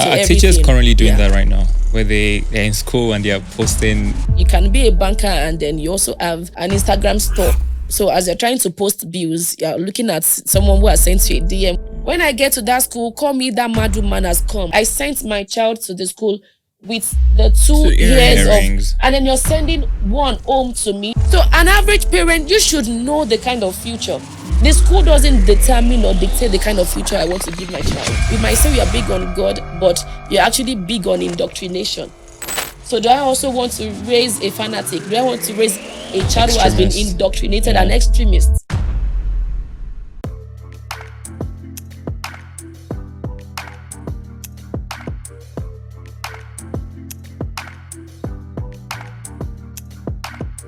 to Are everything. teachers currently doing that right now, where they're in school and they're posting? You can be a banker and then you also have an Instagram store. So as you're trying to post bills, you're looking at someone who has sent you a DM. When I get to that school, call me that mad woman has come. I sent my child to the school with the 2 years earrings. of, and then you're sending one home to me. So an average parent, you should know the kind of future. The school doesn't determine or dictate the kind of future I want to give my child. You might say you're big on God, but you're actually big on indoctrination. So do I also want to raise a fanatic? Do I want to raise a child who has been indoctrinated, an extremist?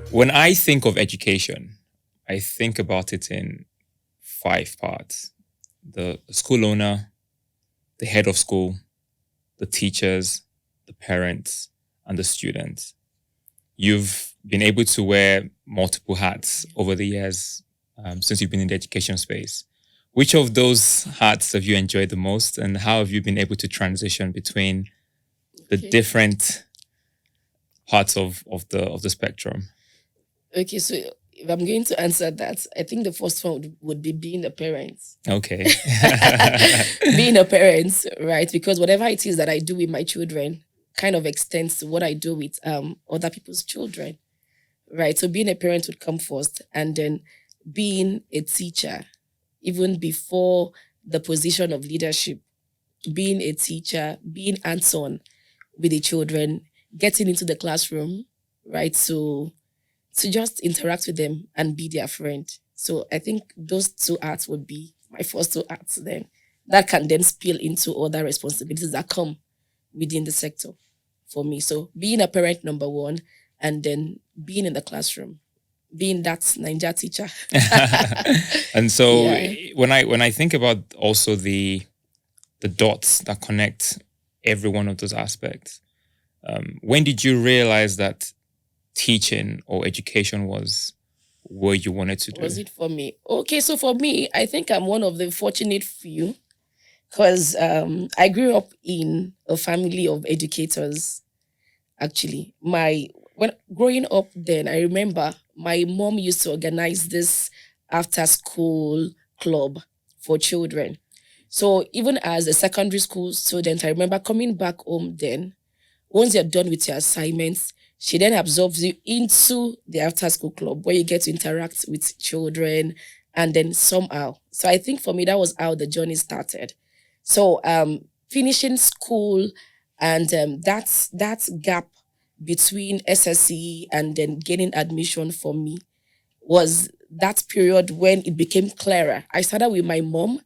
When I think of education, I think about it in 5 parts. The school owner, the head of school, the teachers, the parents, and the students. You've been able to wear multiple hats over the years since you've been in the education space. Which of those hats have you enjoyed the most, and how have you been able to transition between the different parts of the spectrum? Okay, so if I'm going to answer that, I think the first one would be being a parent. Okay. Being a parent, right? Because whatever it is that I do with my children kind of extends to what I do with other people's children, right? So being a parent would come first, and then being a teacher, even before the position of leadership, being a teacher, being hands-on with the children, getting into the classroom, right? So to just interact with them and be their friend. So I think those 2 arts would be my first 2 arts then. That can then spill into other responsibilities that come within the sector for me. So being a parent, number 1, and then being in the classroom, being that Ninja teacher. And so when I think about also the dots that connect every one of those aspects, when did you realize that teaching or education was what you wanted to do? Was it for me? Okay, so for me, I think I'm one of the fortunate few, because I grew up in a family of educators. Actually, when growing up, then I remember my mom used to organize this after-school club for children. So even as a secondary school student, I remember coming back home then. Once you're done with your assignments, she then absorbs you into the after-school club where you get to interact with children, and then somehow. So I think for me, that was how the journey started. So finishing school and that gap between SSE and then getting admission for me was that period when it became clearer. I started with my mom,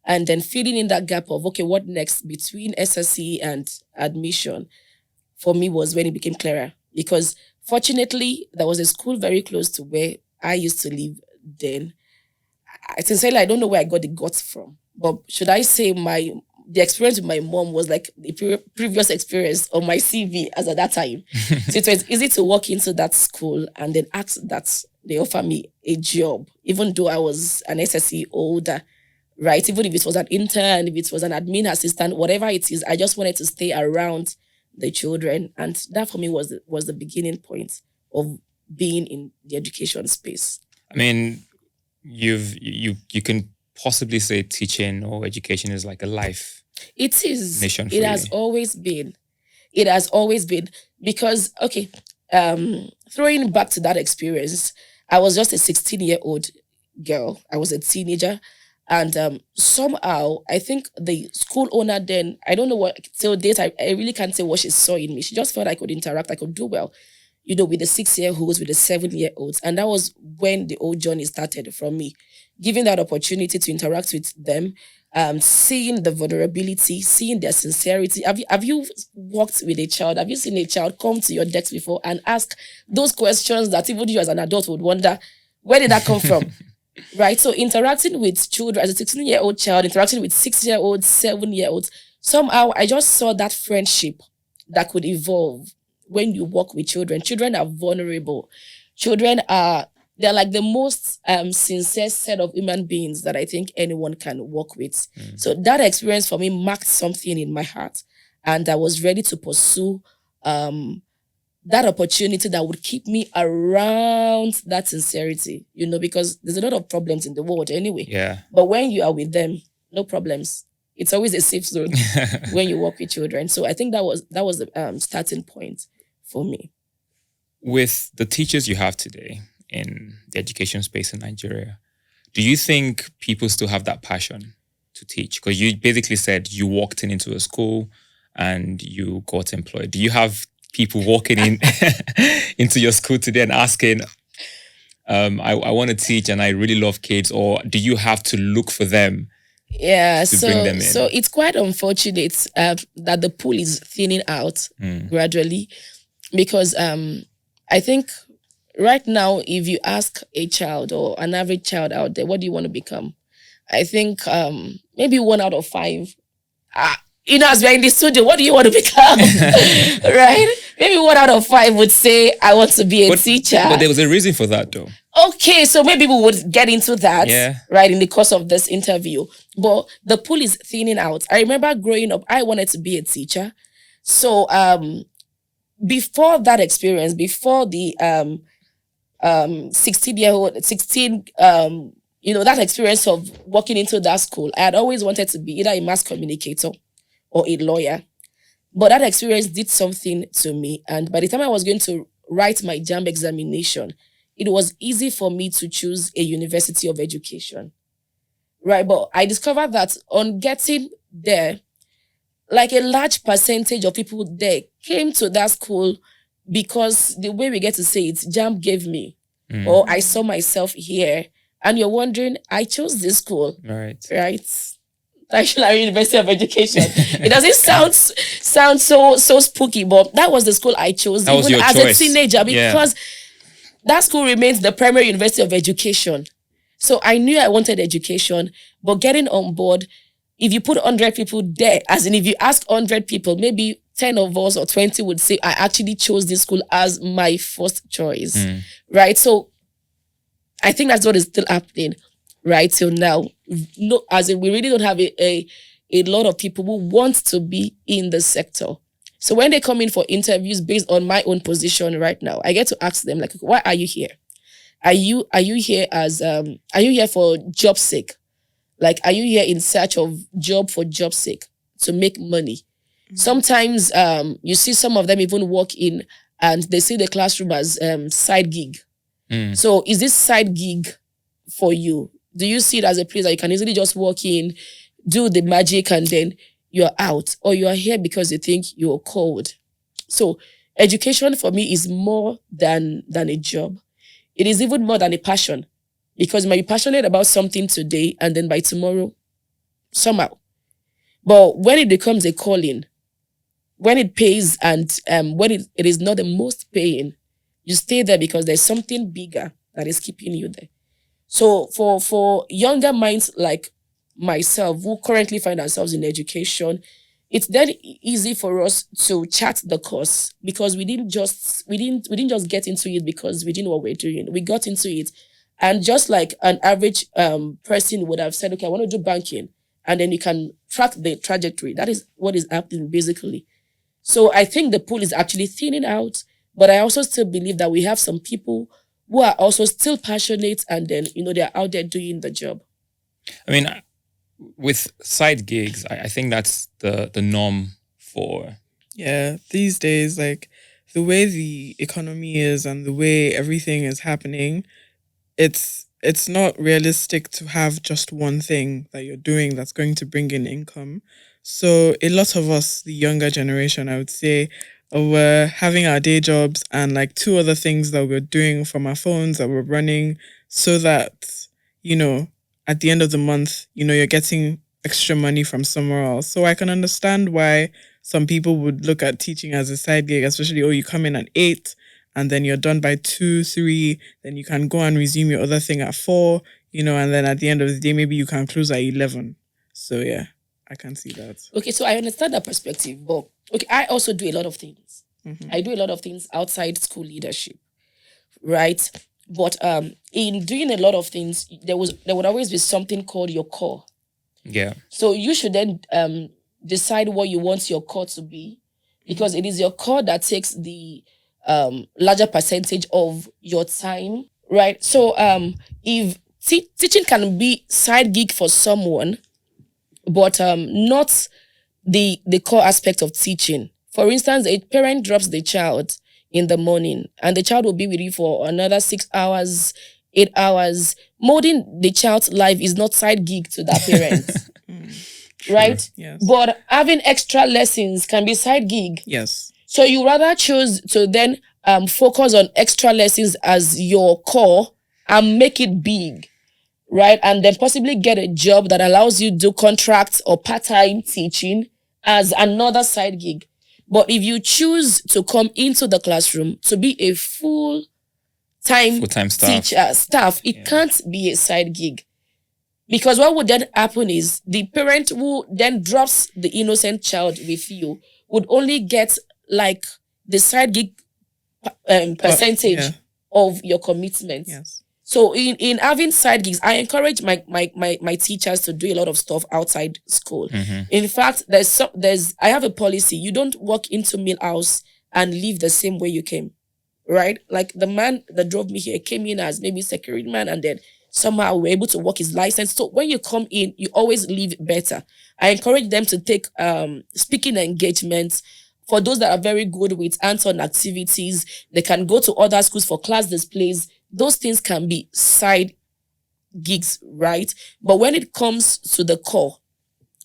and then filling in that gap of, okay, what next between SSE and admission for me was when it became clearer. Because fortunately, there was a school very close to where I used to live then. Sincerely, I don't know where I got the guts from. But should I say the experience with my mom was like the previous experience on my CV as at that time. So it was easy to walk into that school and then ask that they offer me a job, even though I was an SSE older, right? Even if it was an intern, if it was an admin assistant, whatever it is, I just wanted to stay around the children, and that for me was the beginning point of being in the education space. I mean, you can possibly say teaching or education is like a life. It is. Mission for it has always been. It has always been, because throwing back to that experience, I was just a 16-year-old girl. I was a teenager. And somehow, I think the school owner then, I don't know what, till date, I really can't say what she saw in me. She just felt I could interact, I could do well, with the 6-year-olds, with the 7-year-olds. And that was when the whole journey started from me. Giving that opportunity to interact with them, seeing the vulnerability, seeing their sincerity. Have you worked with a child? Have you seen a child come to your desk before and ask those questions that even you as an adult would wonder, where did that come from? Right? So interacting with children, as a 16-year-old child, interacting with 6-year-olds, 7-year-olds, somehow I just saw that friendship that could evolve when you work with children. Children are vulnerable. They're like the most sincere set of human beings that I think anyone can work with. So that experience for me marked something in my heart. and I was ready to pursue that opportunity that would keep me around that sincerity, because there's a lot of problems in the world anyway. Yeah. But when you are with them, no problems. It's always a safe zone when you work with children. So I think that was the starting point for me. With the teachers you have today in the education space in Nigeria, do you think people still have that passion to teach? Because you basically said you walked into a school and you got employed. Do you have people walking in into your school today and asking, I want to teach and I really love kids, or do you have to look for them to bring them in? So it's quite unfortunate that the pool is thinning out gradually, because I think right now, if you ask a child or an average child out there, what do you want to become? I think maybe 1 out of 5. As we're in the studio, what do you want to become? Right? Maybe 1 out of 5 would say, I want to be a teacher. But there was a reason for that, though. Okay, so maybe we would get into that, right, in the course of this interview. But the pool is thinning out. I remember growing up, I wanted to be a teacher. So before that experience, before the 16, that experience of walking into that school, I had always wanted to be either a mass communicator or a lawyer. But that experience did something to me. And by the time I was going to write my JAMB examination, it was easy for me to choose a university of education. Right? But I discovered that on getting there, like a large percentage of people there came to that school because the way we get to say it, JAMB gave me, or I saw myself here. And you're wondering, I chose this school. Right. National University of Education. It doesn't sound so spooky, but that was the school I chose, that was even your as choice. A teenager, because that school remains the primary university of education. So I knew I wanted education, but getting on board, if you put 100 people there, as in if you ask 100 people, maybe 10 of us or 20 would say, I actually chose this school as my first choice. Right? So I think that's what is still happening right till now. No, as in we really don't have a lot of people who want to be in the sector. So when they come in for interviews based on my own position right now, I get to ask them, like, why are you here? Are you here as are you here for job sake? Like, are you here in search of job for job sake to make money? Sometimes you see some of them even walk in and they see the classroom as side gig. So is this side gig for you? Do you see it as a place that you can easily just walk in, do the magic, and then you're out? Or you are here because you think you're called? So education for me is more than a job. It is even more than a passion, because you might be passionate about something today and then by tomorrow, somehow. But when it becomes a calling, when it pays and when it is not the most paying, you stay there because there's something bigger that is keeping you there. So for younger minds like myself who currently find ourselves in education, it's then easy for us to chart the course, because we didn't just get into it because we didn't know what we're doing. We got into it, and just like an average person would have said, okay, I want to do banking, and then you can track the trajectory. That is what is happening basically. So I think the pool is actually thinning out, but I also still believe that we have some people who are also still passionate, and then, they're out there doing the job. I mean, with side gigs, I think that's the norm for... Yeah, these days, like, the way the economy is and the way everything is happening, it's not realistic to have just one thing that you're doing that's going to bring in income. So a lot of us, the younger generation, I would say, we're having our day jobs and like 2 other things that we're doing from our phones that we're running, so that, at the end of the month, you're getting extra money from somewhere else. So I can understand why some people would look at teaching as a side gig, especially, you come in at 8 and then you're done by 2, 3, then you can go and resume your other thing at 4, and then at the end of the day, maybe you can close at 11. So yeah, I can see that. Okay, so I understand that perspective, but okay, I also do a lot of things. I do a lot of things outside school leadership, right? But in doing a lot of things, there would always be something called your core. Yeah. So you should then decide what you want your core to be, because it is your core that takes the larger percentage of your time, right? So if teaching can be side gig for someone, but not the core aspect of teaching. For instance, a parent drops the child in the morning and the child will be with you for another 6 hours, 8 hours. Molding the child's life is not side gig to that parent. Right? Yes. But having extra lessons can be side gig. Yes. So you rather choose to then focus on extra lessons as your core and make it big, right? And then possibly get a job that allows you to do contracts or part-time teaching as another side gig. But if you choose to come into the classroom to be a full-time staff, it can't be a side gig. Because what would then happen is the parent who then drops the innocent child with you would only get like the side gig percentage of your commitment. Yes. So in having side gigs, I encourage my teachers to do a lot of stuff outside school. In fact, I have a policy. You don't walk into Millhouse and leave the same way you came, right? Like the man that drove me here came in as maybe security man and then somehow we're able to work his license. So when you come in, you always leave better. I encourage them to take speaking engagements. For those that are very good with hands-on activities, they can go to other schools for class displays. Those things can be side gigs, right? But when it comes to the core,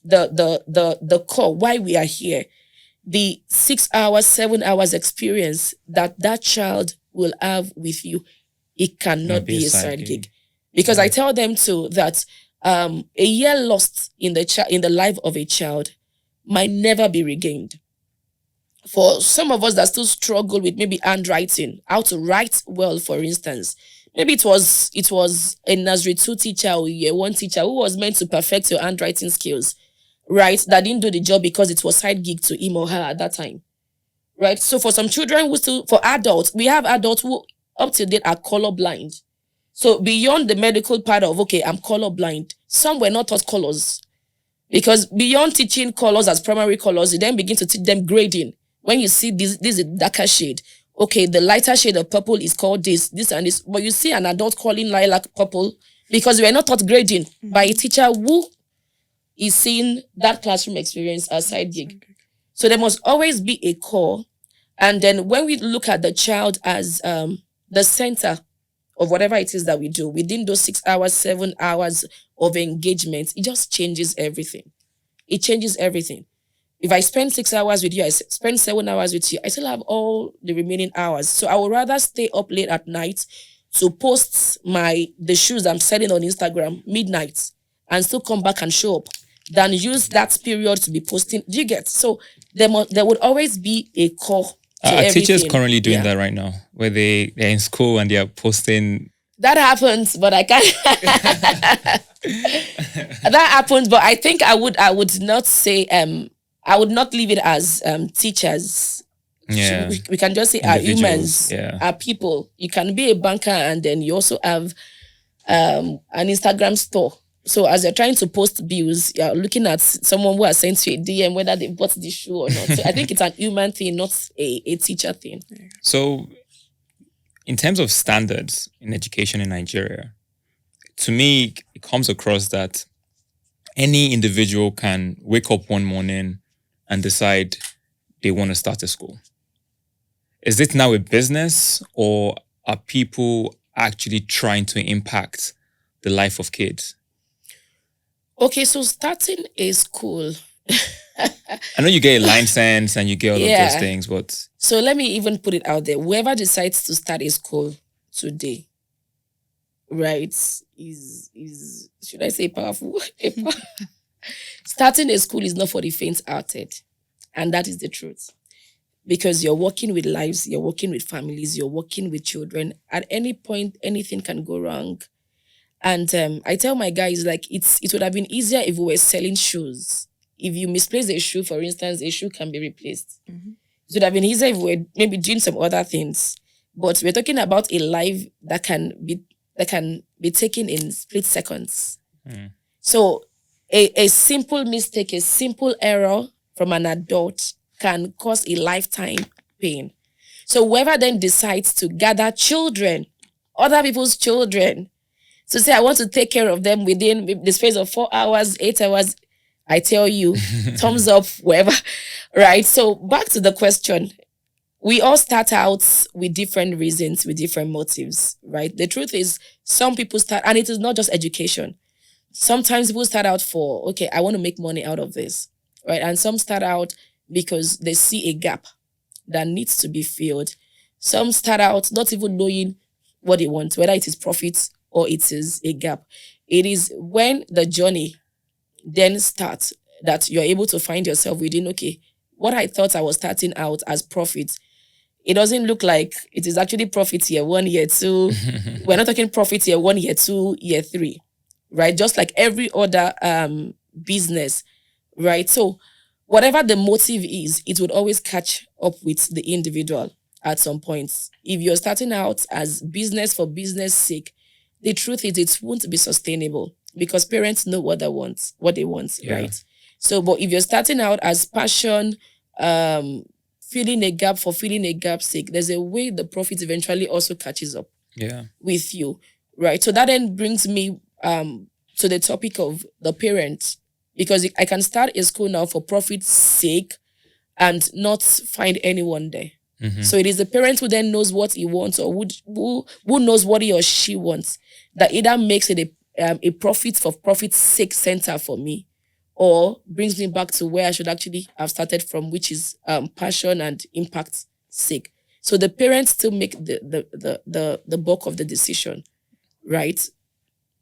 the core, why we are here, the 6 hours, 7 hours experience that child will have with you, it cannot be a side gig. Because I tell them too that a year lost in the life of a child might never be regained. For some of us that still struggle with maybe handwriting, how to write well, for instance, maybe it was a nursery 2 teacher or year 1 teacher who was meant to perfect your handwriting skills, right? That didn't do the job because it was side gig to him or her at that time, right? So for some children for adults, we have adults who up to date are colorblind. So beyond the medical part of, okay, I'm colorblind, some were not taught colors. Because beyond teaching colors as primary colors, you then begin to teach them grading. When you see this is a darker shade. Okay, the lighter shade of purple is called this and this. But you see an adult calling lilac purple because we are not taught grading by a teacher who is seeing that classroom experience as side gig. So there must always be a core. And then when we look at the child as the center of whatever it is that we do, within those 6 hours, 7 hours of engagement, it just changes everything. It changes everything. If I spend 6 hours with you, I spend 7 hours with you, I still have all the remaining hours. So I would rather stay up late at night to post the shoes I'm selling on Instagram midnight and still come back and show up than use that period to be posting. Do you get? So there would always be a core to everything. Teachers currently doing that right now, where they're in school and they're posting. That happens, but I can't. That happens, but I think I would not say I would not leave it as teachers. Yeah. So we can just say our humans, our people. You can be a banker and then you also have an Instagram store. So as you're trying to post bills, you're looking at someone who has sent you a DM whether they bought the shoe or not. So I think it's an human thing, not a teacher thing. So in terms of standards in education in Nigeria, to me, it comes across that any individual can wake up one morning and decide they want to start a school. Is it now a business, or are people actually trying to impact the life of kids? Okay, so starting a school. I know you get a license and you get all of those things, but... So let me even put it out there. Whoever decides to start a school today, right, is should I say powerful? Starting a school is not for the faint-hearted. And that is the truth. Because you're working with lives, you're working with families, you're working with children. At any point, anything can go wrong. And I tell my guys, like, it would have been easier if we were selling shoes. If you misplace a shoe, for instance, a shoe can be replaced. It would have been easier if we were maybe doing some other things. But we're talking about a life that can be taken in split seconds. So A simple mistake, a simple error from an adult can cause a lifetime pain. So whoever then decides to gather children, other people's children, to say I want to take care of them within the space of 4 hours, 8 hours, I tell you, thumbs up, wherever. Right. So back to the question. We all start out with different reasons, with different motives, right? The truth is, some people start, and it is not just education. Sometimes people start out for, okay, I want to make money out of this, right? And some start out because they see a gap that needs to be filled. Some start out not even knowing what they want, whether it is profits or it is a gap. It is when the journey then starts that you're able to find yourself within, okay, what I thought I was starting out as profit, it doesn't look like it is actually profit year 1, year 2. We're not talking profit year 1, year 2, year 3, right? Just like every other business, right? So whatever the motive is, it would always catch up with the individual at some point. If you're starting out as business for business sake, the truth is it won't be sustainable because parents know what they want, Yeah. right? So, but if you're starting out as passion, filling a gap for filling a gap's sake, there's a way the profit eventually also catches up Yeah. with you, right? So that then brings me to the topic of the parents, because I can start a school now for profit's sake and not find anyone there. So it is the parent who then knows what he wants, or who knows what he or she wants, that either makes it a profit for profit's sake center for me, or brings me back to where I should actually have started from, which is passion and impact sake. So the parents still make the bulk of the decision, right?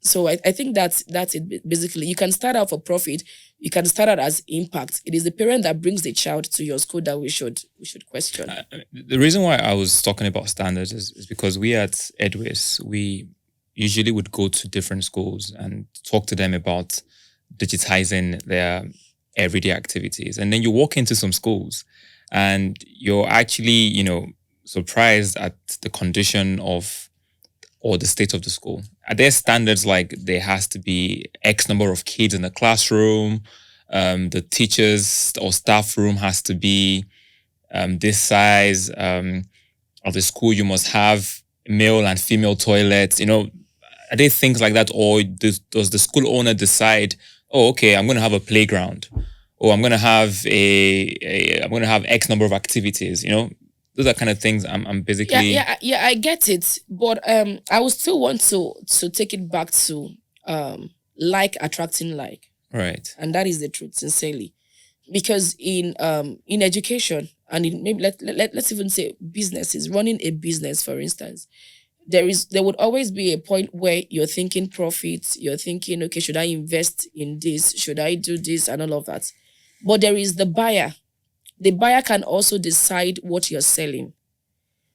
So I think that's it. Basically, you can start out for profit, you can start out as impact. It is the parent that brings the child to your school that we should question. The reason why I was talking about standards is because we at Edwis, we usually would go to different schools and talk to them about digitizing their everyday activities. And then you walk into some schools and you're actually, surprised at the condition of or the state of the school. Are there standards like there has to be X number of kids in the classroom? The teachers or staff room has to be this size. Of the school, you must have male and female toilets. Are there things like that, or does the school owner decide, oh, okay, I'm going to have a playground, or I'm going to have I'm going to have X number of activities? Those are kind of things I'm basically. Yeah, I get it, but I would still want to take it back to like attracting like, Right. and that is the truth, sincerely, because in education, and in maybe let's even say businesses, running a business, for instance, there would always be a point where you're thinking profit, you're thinking, okay, should I invest in this, should I do this, and all of that, but there is the buyer. The buyer can also decide what you're selling.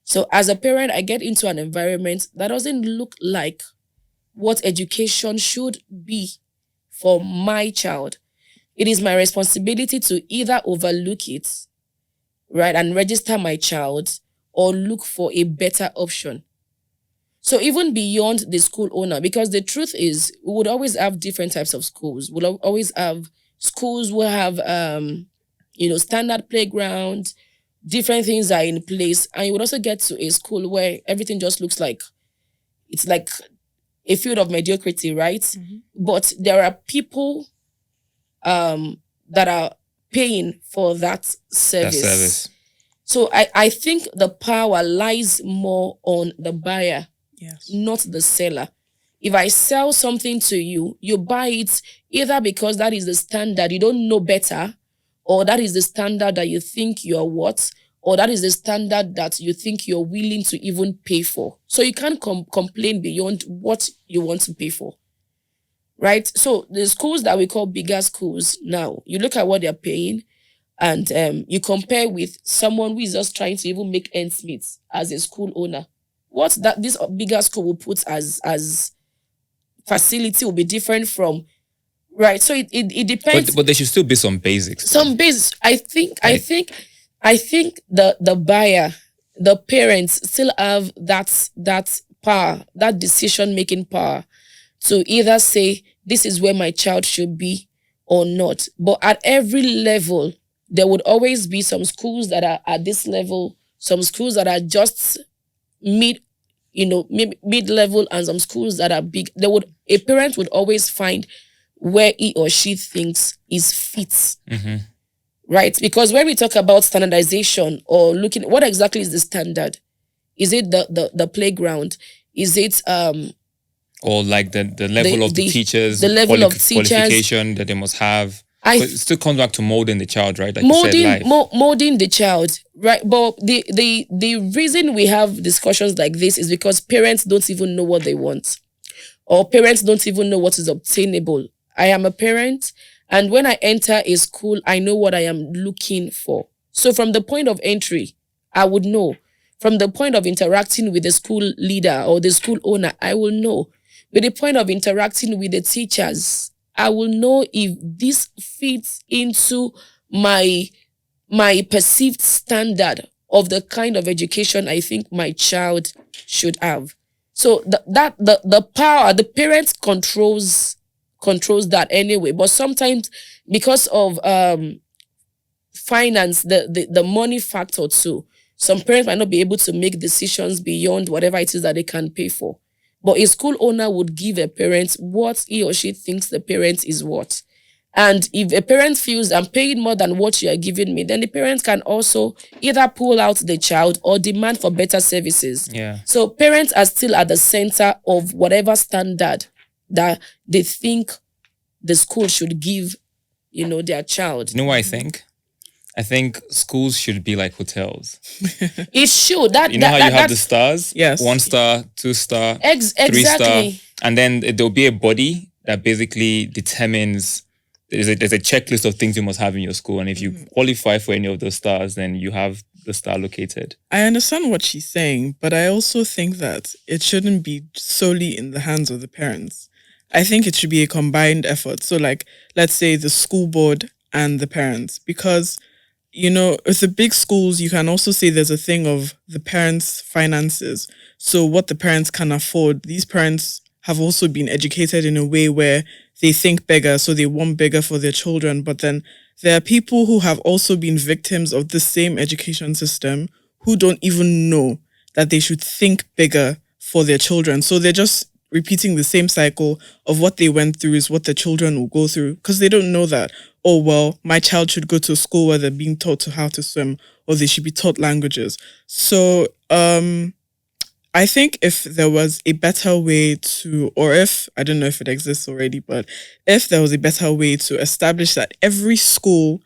So as a parent, I get into an environment that doesn't look like what education should be for my child. It is my responsibility to either overlook it, right, and register my child, or look for a better option. So even beyond the school owner, because the truth is, we would always have different types of schools. We'll always have schools who have standard playground, different things are in place. And you would also get to a school where everything just looks like it's like a field of mediocrity, right? Mm-hmm. But there are people that are paying for that service. That service. So I think the power lies more on the buyer, Yes. not the seller. If I sell something to you, you buy it either because that is the standard, you don't know better, or that is the standard that you think you're worth, or that is the standard that you think you're willing to even pay for. So you can't complain beyond what you want to pay for, right? So the schools that we call bigger schools now, you look at what they're paying, and you compare with someone who is just trying to even make ends meet as a school owner. What that this bigger school will put as facility will be different from, right? So it depends. But there should still be some basics. Some basics. I think the buyer, the parents still have that power, that decision making power, to either say this is where my child should be, or not. But at every level, there would always be some schools that are at this level, some schools that are just mid, mid level, and some schools that are big. A parent would always find where he or she thinks is fit, right? Because when we talk about standardization or looking, what exactly is the standard? Is it the playground? Is it or like the level of the teachers, the level of teachers, qualification that they must have? But it still comes back to molding the child, right? Like molding, you said, life. Molding the child, right? But the reason we have discussions like this is because parents don't even know what they want, or parents don't even know what is obtainable. I am a parent, and when I enter a school, I know what I am looking for. So from the point of entry, I would know. From the point of interacting with the school leader or the school owner, I will know. With the point of interacting with the teachers, I will know if this fits into my perceived standard of the kind of education I think my child should have. So the power, the parent controls that anyway. But sometimes because of finance, the money factor too, some parents might not be able to make decisions beyond whatever it is that they can pay for. But a school owner would give a parent what he or she thinks the parent is worth. And if a parent feels I'm paying more than what you are giving me, then the parent can also either pull out the child or demand for better services. Yeah. So parents are still at the center of whatever standard that they think the school should give, their child. You know what I think? I think schools should be like hotels. It should. How you have the stars? Yes. 1 star, 2 star, 3 exactly. star. And then there'll be a body that basically determines there's a checklist of things you must have in your school. And if you qualify for any of those stars, then you have the star located. I understand what she's saying, but I also think that it shouldn't be solely in the hands of the parents. I think it should be a combined effort. So like, let's say the school board and the parents, because with the big schools, you can also say there's a thing of the parents' finances. So what the parents can afford, these parents have also been educated in a way where they think bigger, so they want bigger for their children. But then there are people who have also been victims of the same education system who don't even know that they should think bigger for their children. So they're just repeating the same cycle of what they went through is what the children will go through, because they don't know that, oh, well, my child should go to a school where they're being taught how to swim, or they should be taught languages. So I think if there was a better way to, or if, I don't know if it exists already, but if there was a better way to establish that every school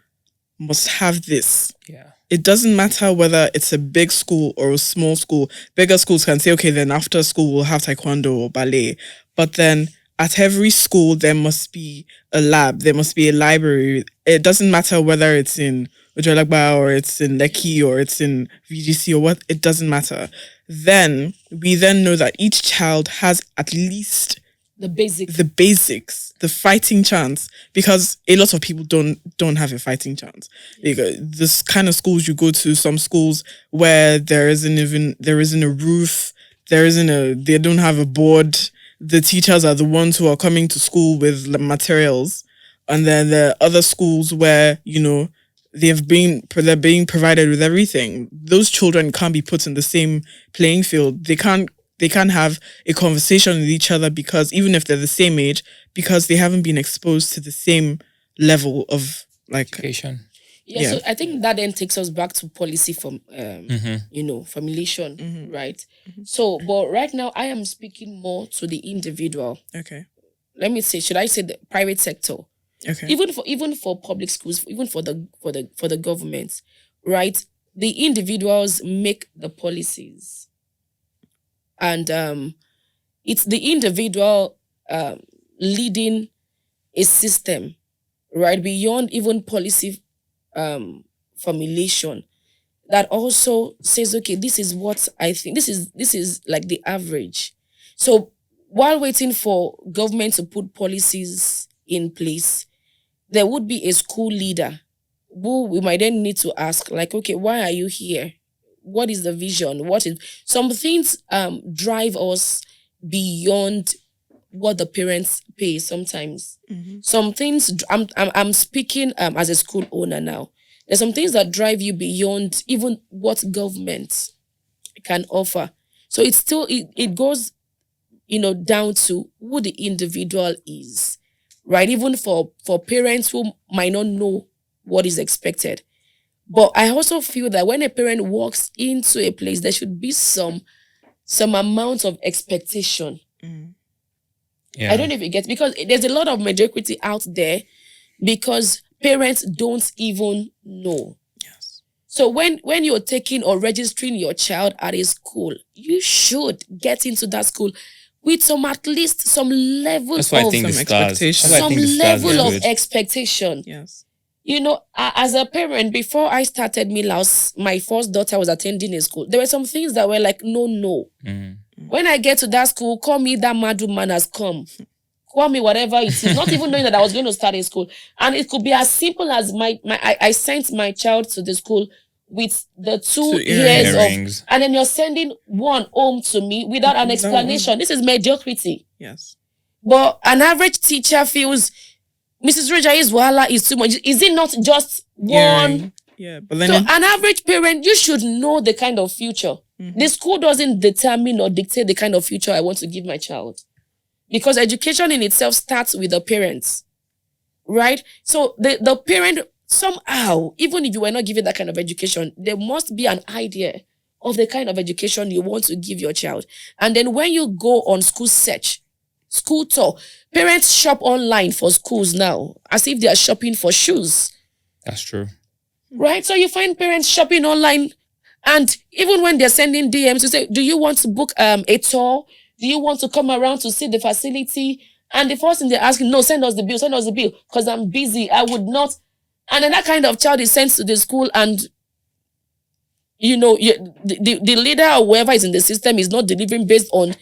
must have this. Yeah. It doesn't matter whether it's a big school or a small school. Bigger schools can say, okay, then after school we'll have taekwondo or ballet. But then at every school there must be a lab, there must be a library. It doesn't matter whether it's in Ojolagba or it's in Lekki or it's in VGC or what, it doesn't matter. Then we then know that each child has at least the basics, the fighting chance, because a lot of people don't have a fighting chance. This kind of schools you go to, some schools where there isn't a roof, they don't have a board. The teachers are the ones who are coming to school with the materials, and then there are other schools where they're being provided with everything. Those children can't be put in the same playing field. They can't have a conversation with each other, because even if they're the same age, because they haven't been exposed to the same level of education. Yeah, so I think that then takes us back to policy from formulation, right? So, but right now I am speaking more to the individual. Okay. Let me say, should I say the private sector? Okay. Even for public schools, even for the government, right? The individuals make the policies. And it's the individual leading a system, right, beyond even policy formulation, that also says, okay, this is what I think. This is like the average. So while waiting for government to put policies in place, there would be a school leader who we might then need to ask, like, okay, why are you here? What is the vision? Some things drive us beyond what the parents pay sometimes. Mhm. Some things I'm speaking as a school owner now. There's some things that drive you beyond even what government can offer. So it's still it goes, down to who the individual is, right? Even for parents who might not know what is expected. But I also feel that when a parent walks into a place, there should be some amount of expectation. Mm. Yeah. I don't know if you get, because there's a lot of mediocrity out there because parents don't even know. Yes. So when you're taking or registering your child at a school, you should get into that school with at least some level That's why I of think the Some stars. expectation. That's why I some think the stars level is of good. expectation. Yes. As a parent, before I started Millhouse, my first daughter was attending a school. There were some things that were like, no. Mm. When I get to that school, call me that mad woman has come. Call me whatever it is, not even knowing that I was going to start a school. And it could be as simple as I sent my child to the school with the 2 years of, Earrings. and then you're sending one home to me without an Without explanation. This is mediocrity. Yes. But an average teacher feels Mrs. Durojaiye's wahala is too much. Is it not just one? Earring. Yeah, but then So an average parent, you should know the kind of future. Mhm. The school doesn't determine or dictate the kind of future I want to give my child. Because education in itself starts with the parents, right? So the parent, somehow, even if you were not given that kind of education, there must be an idea of the kind of education you want to give your child. And then when you go on school search, school tour, parents shop online for schools now, as if they are shopping for shoes, That's true. right? So you find parents shopping online, and even when they're sending DMs, you say, do you want to book a tour? Do you want to come around to see the facility? And the first thing they're asking, no, send us the bill, because I'm busy. I would not. And then that kind of child is sent to the school, and the leader or whoever is in the system is not delivering based on,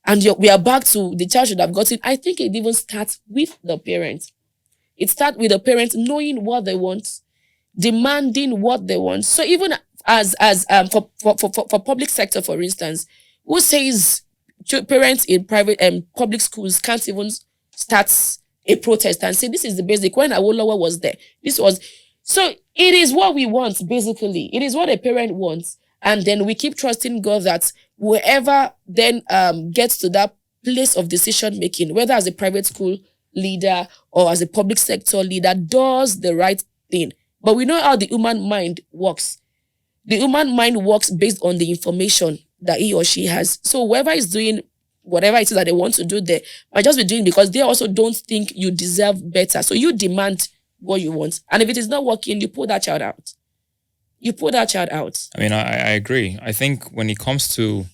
and we are back to the child should have gotten. I think it even starts with the parents. It starts with the parents knowing what they want, demanding what they want. So even as for public sector, for instance, who says parents in private and public schools can't even start a protest and say this is the basic? When Awolowo was there, this was. So it is what we want, basically. It is what a parent wants. And then we keep trusting God that whoever then gets to that place of decision making, whether as a private school leader or as a public sector leader, does the right thing. But we know how the human mind works. The human mind works based on the information that he or she has. So whoever is doing whatever it is that they want to do there might just be doing because they also don't think you deserve better. So you demand what you want. And if it is not working, you pull that child out. You pull that child out. I mean, I agree. I think when it comes to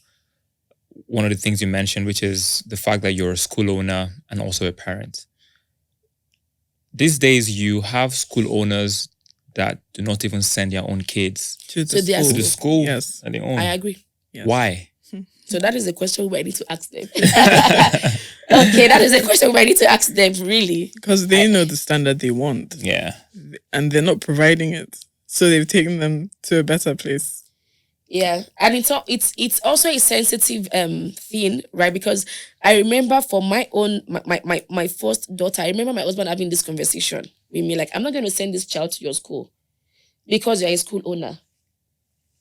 one of the things you mentioned, which is the fact that you're a school owner and also a parent. These days, you have school owners that do not even send their own kids to So they are the to the school. school Yes. that they own. I agree. Yes. Why? So that is a question we need to ask them. Okay, that is a question we need to ask them, really. Because they know the standard they want, Yeah. and they're not providing it. So they've taken them to a better place. Yeah, and it's also a sensitive thing, right? Because I remember for my own my first daughter, I remember my husband having this conversation with me, like, I'm not going to send this child to your school because you're a school owner.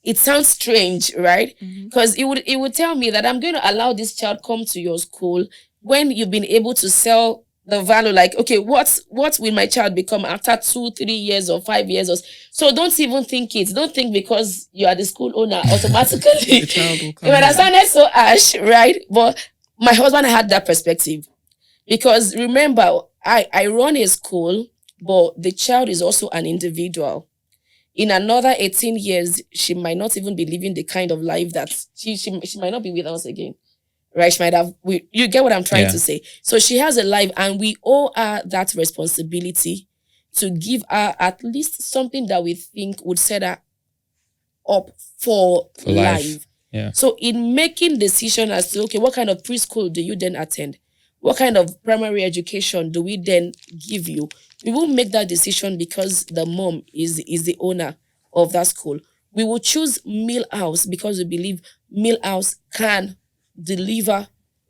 It sounds strange, right? Because it would tell me that I'm going to allow this child come to your school when you've been able to sell the value. Like, okay, what will my child become after 2, 3 years or 5 years? So don't even think it. Don't think because you are the school owner automatically. The child will come. It might have sounded so harsh, right? But my husband had that perspective. Because remember, I run a school, but the child is also an individual. In another 18 years, she might not even be living the kind of life that she might not be with us again. Right? She might have, you get what I'm trying to say. So she has a life, and we owe her that responsibility to give her at least something that we think would set her up for life. Yeah. So in making decision as to, okay, what kind of preschool do you then attend? What kind of primary education do we then give you? We will make that decision because the mom is the owner of that school. We will choose Millhouse because we believe Millhouse can deliver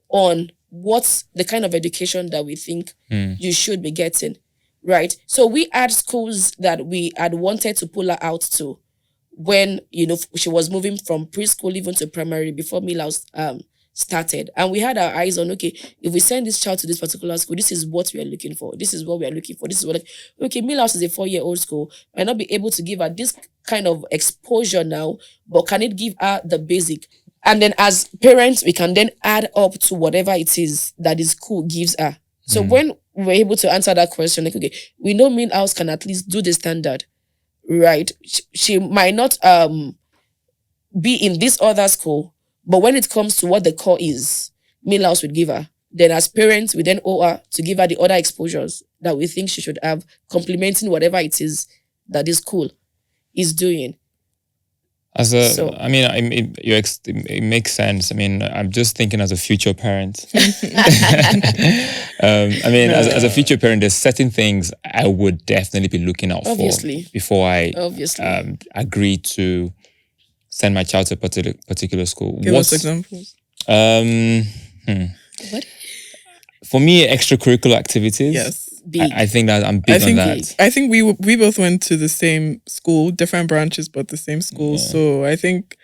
on what's the kind of education that we think you should be getting, right? So we had schools that we had wanted to pull her out to when, she was moving from preschool even to primary before Millhouse started. And we had our eyes on, okay, if we send this child to this particular school, this is what we are looking for. This is what we are looking for. This is what, okay, Millhouse is a 4-year-old school. Might not be able to give her this kind of exposure now, but can it give her the basic? And then as parents, we can then add up to whatever it is that the school gives her. So when we're able to answer that question, like, okay, we know Millhouse can at least do the standard, right? She might not be in this other school, but when it comes to what the core is, Millhouse would give her. Then as parents, we then owe her to give her the other exposures that we think she should have, complementing whatever it is that this school is doing. I mean, it makes sense. I mean, I'm just thinking as a future parent. I mean, as a future parent, there's certain things I would definitely be looking out for before I agree to send my child to a particular school. Give us examples. What? For me, extracurricular activities. Yes. I think that I'm big on that. I think we both went to the same school, different branches, but the same school. Yeah. So I think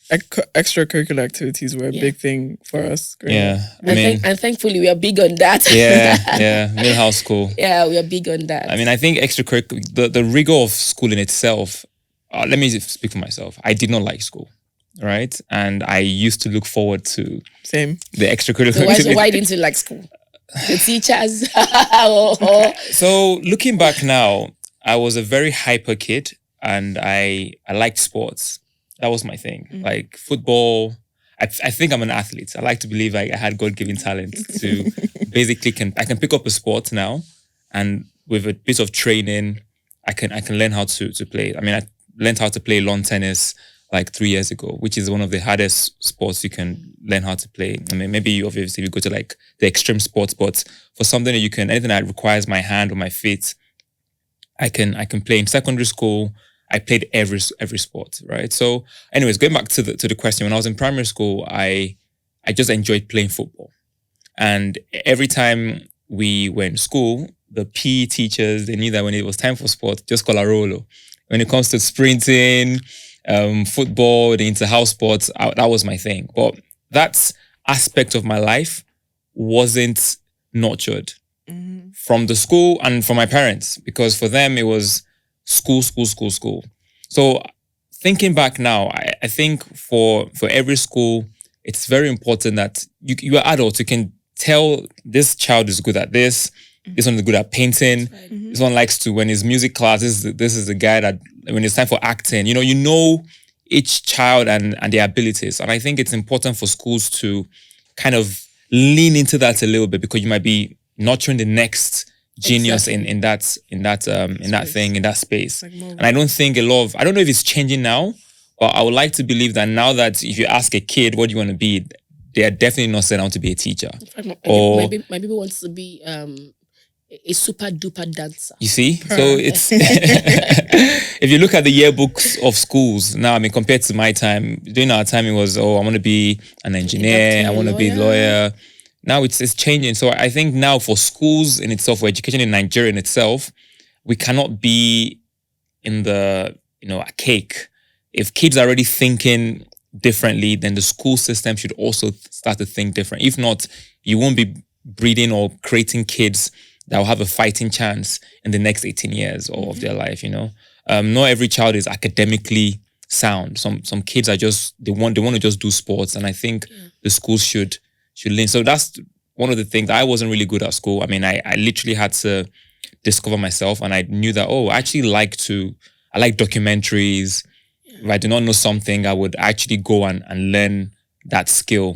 extracurricular activities were a big thing for us. Yeah. And thankfully we are big on that. Yeah. Millhouse school. Yeah, we are big on that. I mean, I think extracurricular, the rigor of school in itself, let me speak for myself. I did not like school. Right? And I used to look forward to the extracurricular So why didn't you like school? The teachers. So looking back now, I was a very hyper kid and I liked sports. That was my thing. Like football. I think I'm an athlete. I like to believe I had God-given talent to basically I can pick up a sport now, and with a bit of training, I can learn how to play. I mean, I learned how to play lawn tennis like 3 years ago, which is one of the hardest sports you can learn how to play. I mean, maybe you obviously go to like the extreme sports, but for something that anything that requires my hand or my feet, I can play. In secondary school, I played every sport, right? So anyways, going back to the question, when I was in primary school, I just enjoyed playing football. And every time we were in school, the PE teachers, they knew that when it was time for sport, just call a rolo. When it comes to sprinting, football, the inter-house sports, that was my thing. But that aspect of my life wasn't nurtured from the school and from my parents, because for them it was school. So thinking back now, I think for every school, it's very important that you are adults. You can tell this child is good at this. This one is good at painting. This one likes to, when his music class, this is the guy that when it's time for acting, you know each child and their abilities. And I think it's important for schools to kind of lean into that a little bit, because you might be nurturing the next genius in that thing, in that space. Like, and I don't think I don't know if it's changing now, but I would like to believe that now, that if you ask a kid, what do you want to be? They are definitely not saying I want to be a teacher. My baby wants to be a super duper dancer. You see? So it's if you look at the yearbooks of schools now, I mean, compared to my time, during our time, it was, I want to be an engineer, I want to be a lawyer. Now it's changing. So I think now for schools in itself, for education in Nigeria in itself, we cannot be in the, archaic. If kids are already thinking differently, then the school system should also start to think different. If not, you won't be breeding or creating kids that will have a fighting chance in the next 18 years of their life, Not every child is academically sound. Some kids are just, they want to just do sports. And I think the schools should learn. So that's one of the things. I wasn't really good at school. I mean, I literally had to discover myself, and I knew that, I actually like documentaries. If I do not know something, I would actually go and learn that skill,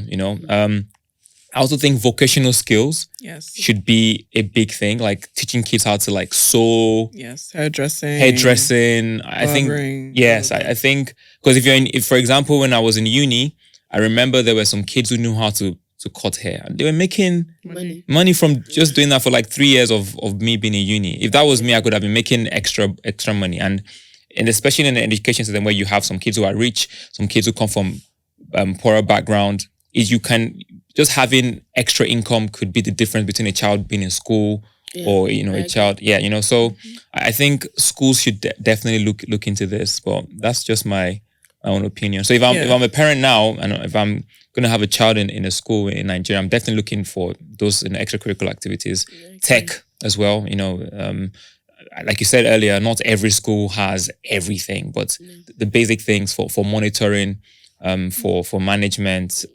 I also think vocational skills should be a big thing, like teaching kids how to sew. Yes, hairdressing. I think, yes, I think, because if for example, when I was in uni, I remember there were some kids who knew how to cut hair, and they were making money from just doing that for like 3 years of me being in uni. If that was me, I could have been making extra money. And especially in an education system where you have some kids who are rich, some kids who come from poorer background, just having extra income could be the difference between a child being in school or a child. Yeah, So I think schools should definitely look into this. But that's just my own opinion. So if I'm a parent now, and if I'm gonna have a child in a school in Nigeria, I'm definitely looking for those extracurricular activities, tech as well. Like you said earlier, not every school has everything, but the basic things for monitoring, for management.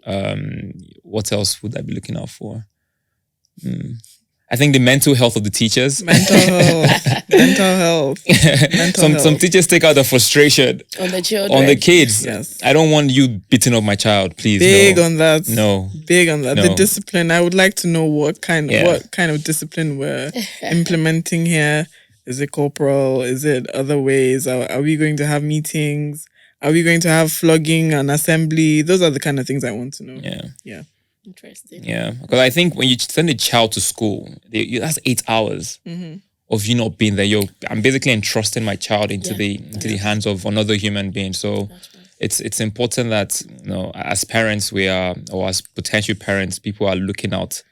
What else would I be looking out for? I think the mental health of the teachers. Mental health. Some teachers take out the frustration on the children, on the kids. Yes. I don't want you beating up my child, please. Big on that. No. Big on that. No. The discipline. I would like to know what kind of discipline we're implementing here. Is it corporal? Is it other ways? Are we going to have meetings? Are we going to have flogging and assembly? Those are the kind of things I want to know. Yeah. Interesting. Yeah, because I think when you send a child to school, that's 8 hours of you not being there. I'm basically entrusting my child into the hands of another human being. So it's important that as parents or as potential parents, people are looking out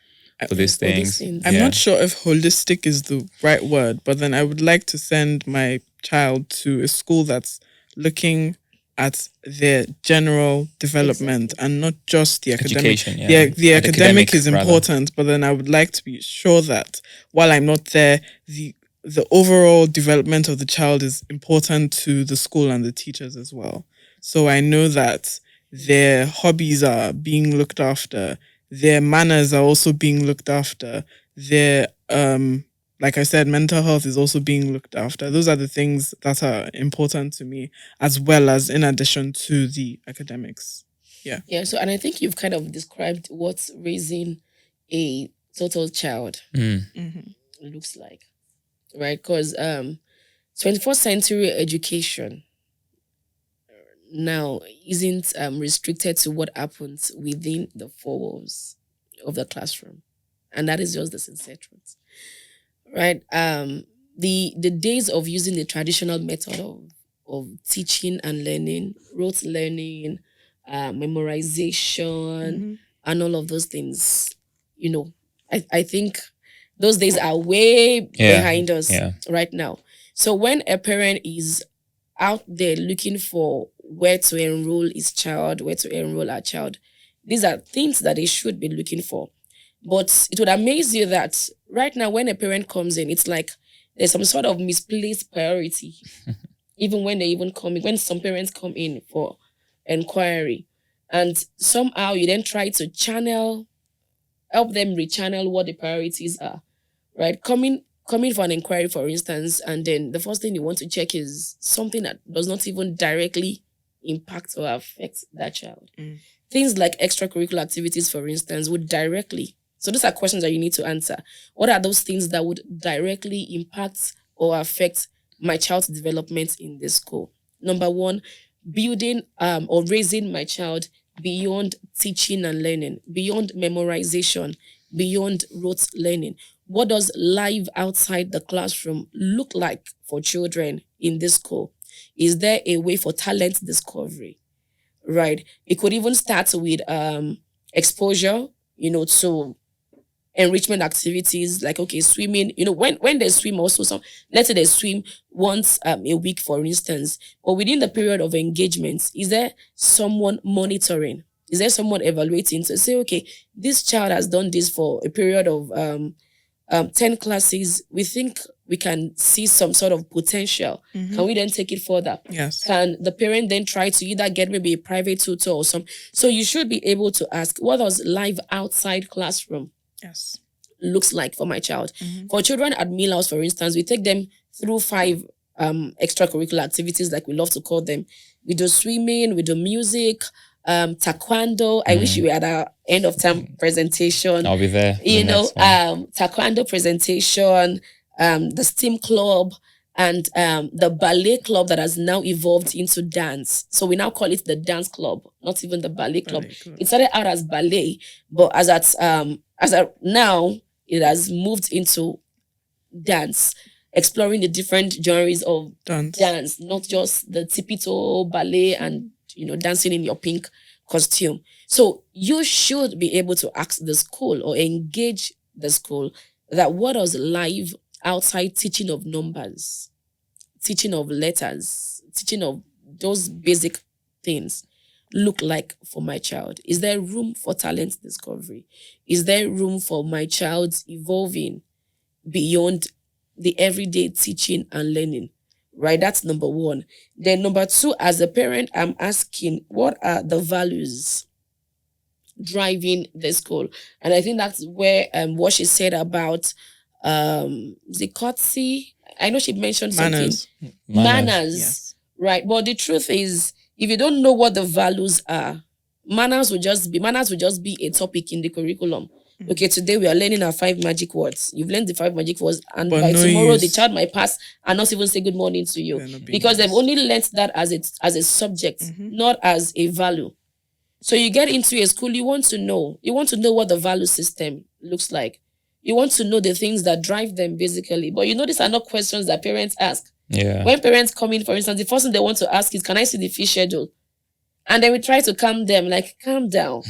for these things. I'm not sure if holistic is the right word, but then I would like to send my child to a school that's looking at their general development and not just the academic. The academic is important, but then I would like to be sure that while I'm not there, the overall development of the child is important to the school and the teachers as well. So I know that their hobbies are being looked after, their manners are also being looked after, their like I said, mental health is also being looked after. Those are the things that are important to me, as well as in addition to the academics. Yeah. So, and I think you've kind of described what raising a total child looks like, right? Because 21st century education now isn't restricted to what happens within the four walls of the classroom, and that is just the sincere truth. Right. The days of using the traditional method of teaching and learning, rote learning, memorization, and all of those things, I think those days are way behind us right now. So when a parent is out there looking for where to enroll his child, where to enroll our child, these are things that they should be looking for. But it would amaze you that right now, when a parent comes in, it's like there's some sort of misplaced priority. Even when when some parents come in for inquiry, and somehow you then try to help them rechannel what the priorities are, right? Coming for an inquiry, for instance, and then the first thing you want to check is something that does not even directly impact or affect that child. Things like extracurricular activities, for instance, would directly. So those are questions that you need to answer. What are those things that would directly impact or affect my child's development in this school? Number one, building or raising my child beyond teaching and learning, beyond memorization, beyond rote learning. What does life outside the classroom look like for children in this school? Is there a way for talent discovery? Right. It could even start with exposure, to enrichment activities like swimming. When they swim also, let's say they swim once a week, for instance. But within the period of engagement, is there someone monitoring? Is there someone evaluating to say, okay, this child has done this for a period of 10 classes. We think we can see some sort of potential. Can we then take it further? Yes. Can the parent then try to either get maybe a private tutor or some? So you should be able to ask, what does life outside classroom looks like for my child? For children at Millhouse, for instance, we take them through 5 extracurricular activities, like we love to call them. We do swimming, we do music, taekwondo. I wish you were at our end of term presentation. I'll be there. Taekwondo presentation, the STEAM club, and the ballet club that has now evolved into dance. So we now call it the dance club, not even the ballet club. It started out as ballet, but as at now, it has moved into dance, exploring the different genres of dance, not just the typical ballet and dancing in your pink costume. So you should be able to ask the school or engage the school that what does life outside teaching of numbers, teaching of letters, teaching of those basic things look like for my child? Is there room for talent discovery? Is there room for my child evolving beyond the everyday teaching and learning? Right? That's number one. Then number two, as a parent, I'm asking, what are the values driving the school? And I think that's where what she said about the courtesy. I know she mentioned Manners. something. Manners. Yes. Right. But the truth is, if you don't know what the values are, manners will just be a topic in the curriculum. Okay, today we are learning our 5 magic words. You've learned the 5 magic words, and But by no tomorrow the use. child might pass and not even say good morning to you They're not being because they've nice. only learnt that as a subject, not as a value. So you get into a school, you want to know what the value system looks like. You want to know the things that drive them basically. But these are not questions that parents ask. Yeah. When parents come in, for instance, the first thing they want to ask is, can I see the fee schedule? And then we try to calm them, like, calm down.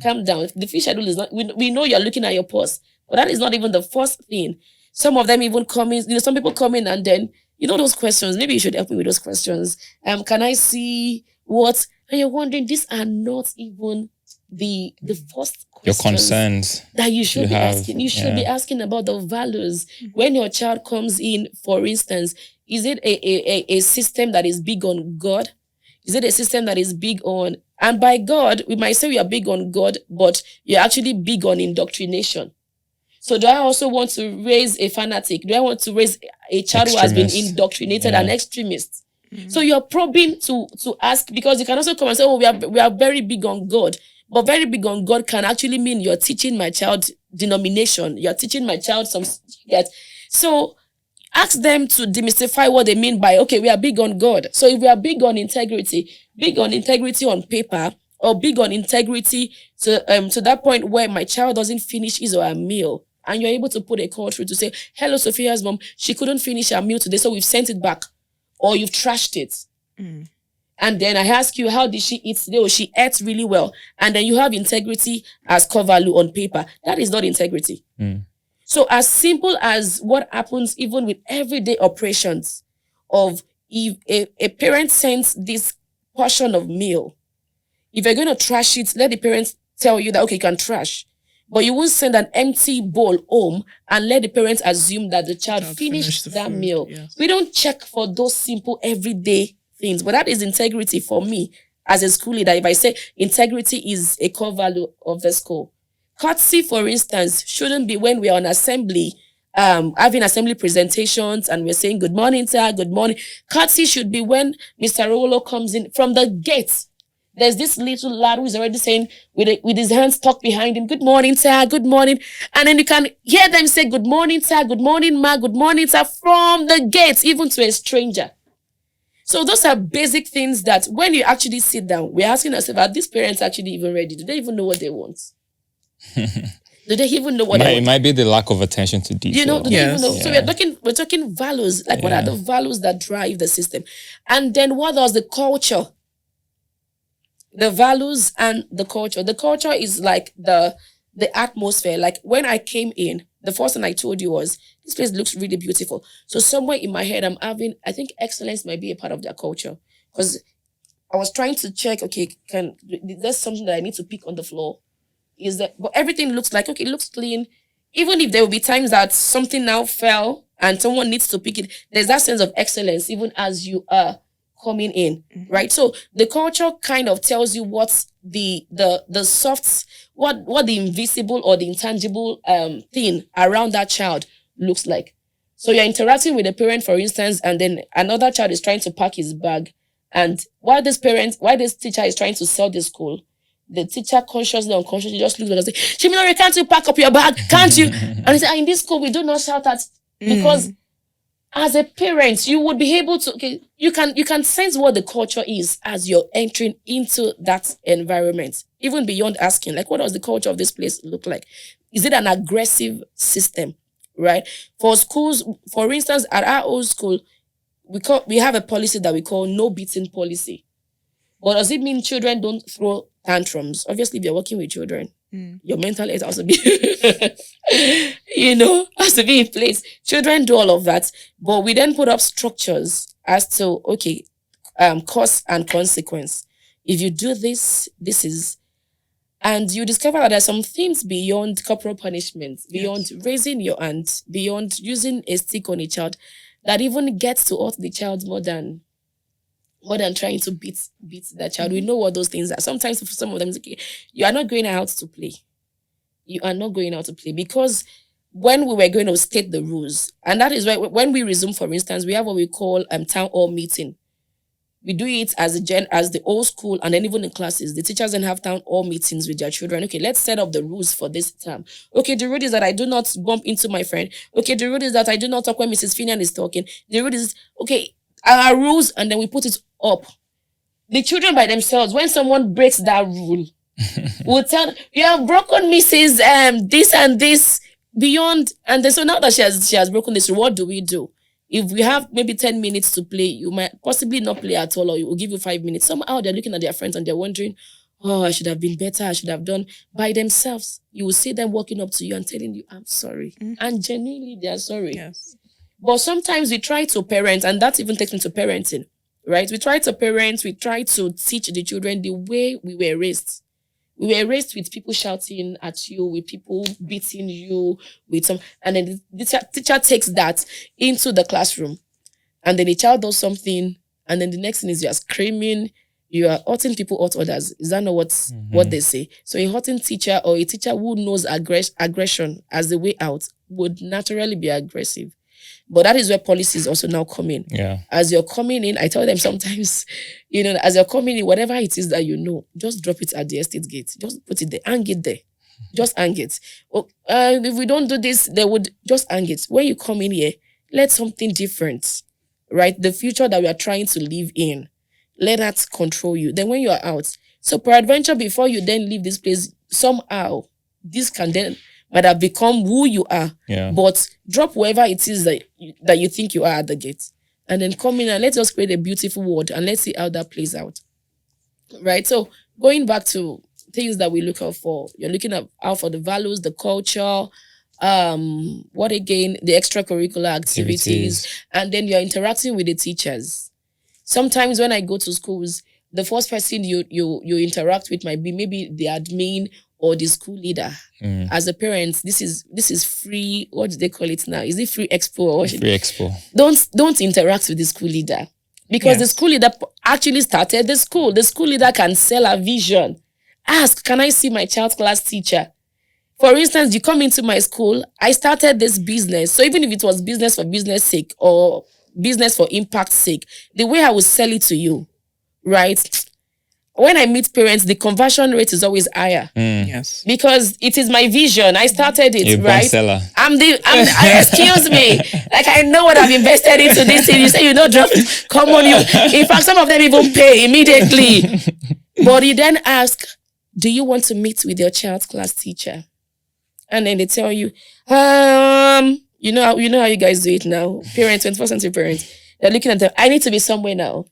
Calm down. The fee schedule is not, we know you're looking at your purse, but that is not even the first thing. Some of them even come in, some people come in and then, those questions, maybe you should help me with those questions. Can I see what? And you're wondering, these are not even the first Your questions concerns. that you should you be have, asking. You should be asking about the values. When your child comes in, for instance, is it a system that is big on God? Is it a system that is big on, and by God, we might say we are big on God, but you're actually big on indoctrination. So do I also want to raise a fanatic? Do I want to raise a child who has been Extremist. indoctrinated, Yeah. an extremist? So you're probing to ask, because you can also come and say, oh, we are very big on God. But very big on God can actually mean you're teaching my child denomination. You're teaching my child some yet. So ask them to demystify what they mean by, okay, we are big on God. So if we are big on integrity on paper, or big on integrity to that point where my child doesn't finish his or her meal, and you're able to put a call through to say, hello, Sophia's mom, she couldn't finish her meal today, so we've sent it back, or you've trashed it. And then I ask you, how did she eat today? Oh, she ate really well. And then you have integrity as core value on paper. That is not integrity. So as simple as what happens even with everyday operations of, if a parent sends this portion of meal, if you're going to trash it, let the parents tell you that, okay, you can trash. But you won't send an empty bowl home and let the parents assume that the child finished the that food, meal. yes. We don't check for those simple everyday things. But that is integrity for me as a school leader. If I say integrity is a core value of the school. Courtesy, for instance, shouldn't be when we are on assembly, having assembly presentations and we're saying, good morning, sir, good morning. Courtesy should be when Mr. Rolo comes in from the gate. There's this little lad who is already saying with his hands tucked behind him, good morning, sir, good morning. And then you can hear them say, good morning, sir, good morning, ma, good morning, sir, from the gate, even to a stranger. So those are basic things that when you actually sit down, we're asking ourselves, are these parents actually even ready? Do they even know what they want? Do they even know what they want? It might be the lack of attention to detail. Do they even know? Yes. So we're talking values. Like, what are the values that drive the system? And then what does the culture? The values and the culture. The culture is like the atmosphere. Like, when I came in, the first thing I told you was, this place looks really beautiful. So somewhere in my head, I think excellence might be a part of their culture. Because I was trying to check, okay, there's something that I need to pick on the floor? But everything looks like, okay, it looks clean. Even if there will be times that something now fell and someone needs to pick it, there's that sense of excellence even as you are coming in, right? So the culture kind of tells you what's the softs, what the invisible or the intangible thing around that child looks like. So you're interacting with a parent, for instance, and then another child is trying to pack his bag, and while this teacher is trying to sell the school, the teacher consciously, unconsciously just looks at us and says, Shimilori, can't you pack up your bag? Can't you? And he said, in this school, we do not shout at, because as a parent, you would be able to, okay, you can sense what the culture is as you're entering into that environment, even beyond asking, like, what does the culture of this place look like? Is it an aggressive system, right? For schools, for instance, at our old school, we have a policy that we call no beating policy. But does it mean children don't throw tantrums. Obviously, if you're working with children, Mm. your mental health has to be, has to be in place. Children do all of that, but we then put up structures as to, okay, cause and consequence. If you do this, this is, and you discover that there's some things beyond corporal punishment, beyond raising your hand, beyond using a stick on a child, that even gets to hurt the child more than trying to beat that child. We know what those things are. Sometimes for some of them, it's okay, you are not going out to play. You are not going out to play, because when we were going to state the rules, and that is why when we resume, for instance, we have what we call town hall meeting. We do it as the old school, and then even in classes, the teachers then have town hall meetings with their children. Okay, let's set up the rules for this term. Okay, the rule is that I do not bump into my friend. Okay, the rule is that I do not talk when Mrs. Finian is talking. The rule is, okay, our rules, and then we put it up. The children by themselves, when someone breaks that rule, will tell, you have broken Mrs. This and this beyond. And then so now that she has broken this rule, what do we do? If we have maybe 10 minutes to play, you might possibly not play at all, or it will give you 5 minutes. Somehow they're looking at their friends and they're wondering, oh, I should have been better. I should have done by themselves. You will see them walking up to you and telling you, I'm sorry. And genuinely, they are sorry. Yes. But sometimes we try to parent, and that even takes me to parenting, right? We try to parent, we try to teach the children the way we were raised. We were raised with people shouting at you, with people beating you, and then the teacher takes that into the classroom. And then the child does something, and then the next thing is you are screaming, you are hurting people, hurt others. Is that not what they say? So a hurting teacher, or a teacher who knows aggression as the way out, would naturally be aggressive. But that is where policies also now come in. Yeah. As you're coming in, I tell them sometimes, as you're coming in, whatever it is that just drop it at the estate gate. Just put it there, hang it there. Just hang it. If we don't do this, they would just hang it. When you come in here, let something different, right? The future that we are trying to live in, let that control you. Then when you are out, so peradventure, before you then leave this place, somehow, this can then might have become who you are. Yeah. But drop wherever it is that you think you are at the gate. And then come in and let's just create a beautiful world, and let's see how that plays out. Right? So going back to things that we look out for, you're looking out for the values, the culture, what again, the extracurricular activities, and then you're interacting with the teachers. Sometimes when I go to schools, the first person you interact with might be maybe the admin or the school leader. As a parent, this is free. What do they call it now? Is it free expo or what? Free expo. Don't interact with the school leader, because the school leader actually started the school. The school leader can sell a vision. Ask, can I see my child's class teacher? For instance, you come into my school, I started this business. So even if it was business for business sake or business for impact sake, the way I will sell it to you, right? When I meet parents, the conversion rate is always higher. Yes. Because it is my vision. I started it, You're right? seller. Excuse me. Like, I know what I've invested into this thing. You say you don't drop, come on, you. In fact, some of them even pay immediately. But you then ask, do you want to meet with your child's class teacher? And then they tell you, you know how you guys do it now. Parents, 21st century parents. They're looking at them, I need to be somewhere now.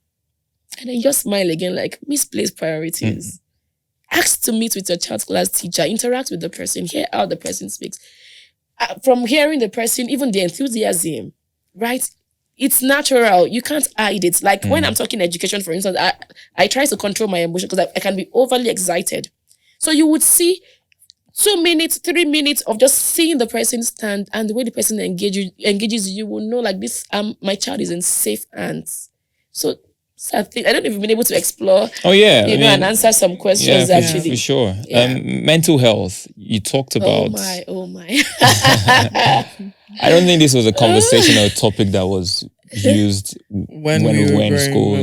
And then you just smile again, like misplaced priorities. Ask to meet with your child's class teacher, interact with the person, hear how the person speaks. From hearing the person, even the enthusiasm, right? It's natural. You can't hide it. Like when I'm talking education, for instance, I try to control my emotion because I can be overly excited. So you would see 2 minutes, 3 minutes of just seeing the person stand, and the way the person engages you will know, like, this, my child is in safe hands. So I don't know if you've been able to explore, and answer some questions, actually. For sure. Yeah. Mental health, you talked about. Oh my. I don't think this was a conversation or a topic that was used when we were in school,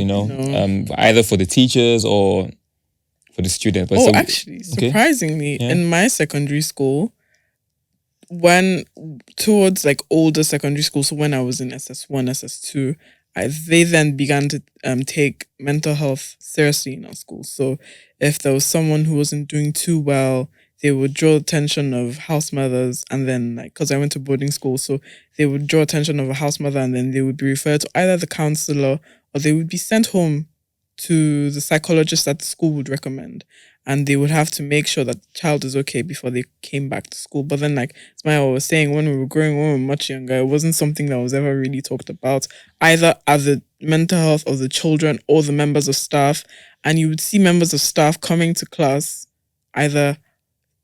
either for the teachers or for the students. But actually, surprisingly, in my secondary school, when towards like older secondary school, so when I was in SS1, SS2, they then began to take mental health seriously in our school. So if there was someone who wasn't doing too well, they would draw attention of house mothers, and then, like, because I went to boarding school, so they would draw attention of a house mother, and then they would be referred to either the counselor or they would be sent home to the psychologist that the school would recommend, and they would have to make sure that the child is okay before they came back to school. But then, like Smile was saying, when we were much younger, it wasn't something that was ever really talked about, either as the mental health of the children or the members of staff. And you would see members of staff coming to class, either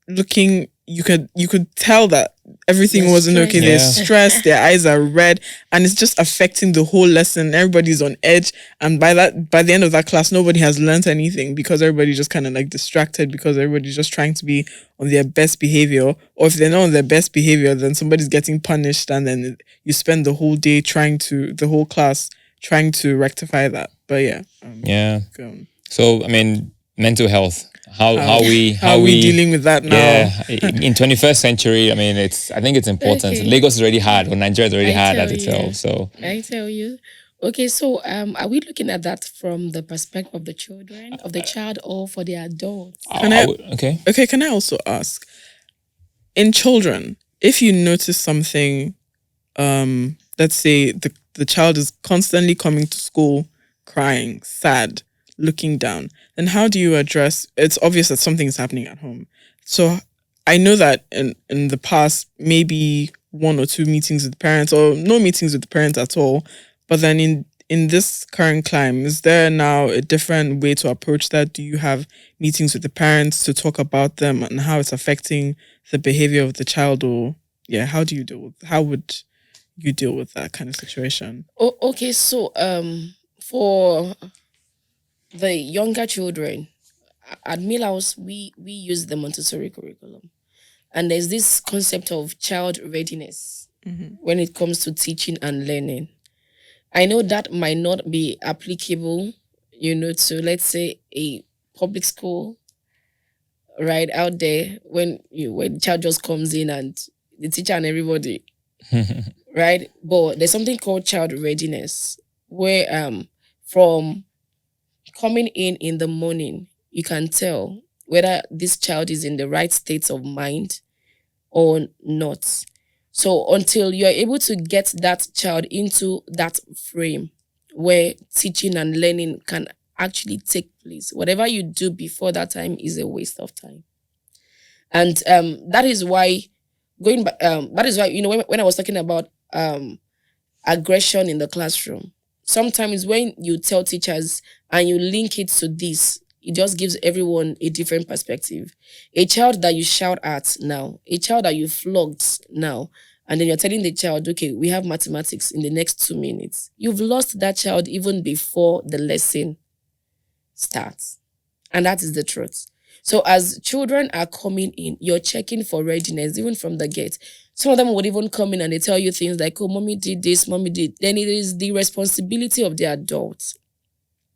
looking, you could tell that everything They're wasn't okay. They're stressed. stressed, their eyes are red, and it's just affecting the whole lesson. Everybody's on edge, and by the end of that class, nobody has learnt anything because everybody's just kind of like distracted because everybody's just trying to be on their best behavior. Or if they're not on their best behavior, then somebody's getting punished, and then you spend the whole day the whole class trying to rectify that. But yeah, Yeah. go on. So I mean, mental health. How we dealing with that now? Yeah, in 21st century, I mean, I think it's important. Okay. Lagos is already hard, or Nigeria is already I hard tell at itself. you. So I tell you. Okay, so are we looking at that from the perspective of the children, of the child, or for the adults? okay. Okay, can I also ask, in children, if you notice something, let's say the child is constantly coming to school crying, sad, looking down, then how do you address, it's obvious that something is happening at home. So I know that in the past, maybe 1 or 2 meetings with the parents, or no meetings with the parents at all. But then in this current climate, is there now a different way to approach that? Do you have meetings with the parents to talk about them and how it's affecting the behavior of the child? Or how would you deal with that kind of situation? Oh, okay, so for the younger children at Millhouse, we use the Montessori curriculum, and there's this concept of child readiness when it comes to teaching and learning. I know that might not be applicable, to, let's say, a public school right out there, when the child just comes in and the teacher and everybody, right? But there's something called child readiness, where from coming in the morning, you can tell whether this child is in the right state of mind or not. So until you're able to get that child into that frame where teaching and learning can actually take place, whatever you do before that time is a waste of time. And that is why when I was talking about aggression in the classroom, sometimes when you tell teachers and you link it to this, it just gives everyone a different perspective. A child that you shout at now, a child that you flogged now, and then you're telling the child, okay, we have mathematics in the next 2 minutes. You've lost that child even before the lesson starts. And that is the truth. So as children are coming in, you're checking for readiness, even from the gate. Some of them would even come in and they tell you things like, oh, mommy did this, mommy did. Then it is the responsibility of the adults,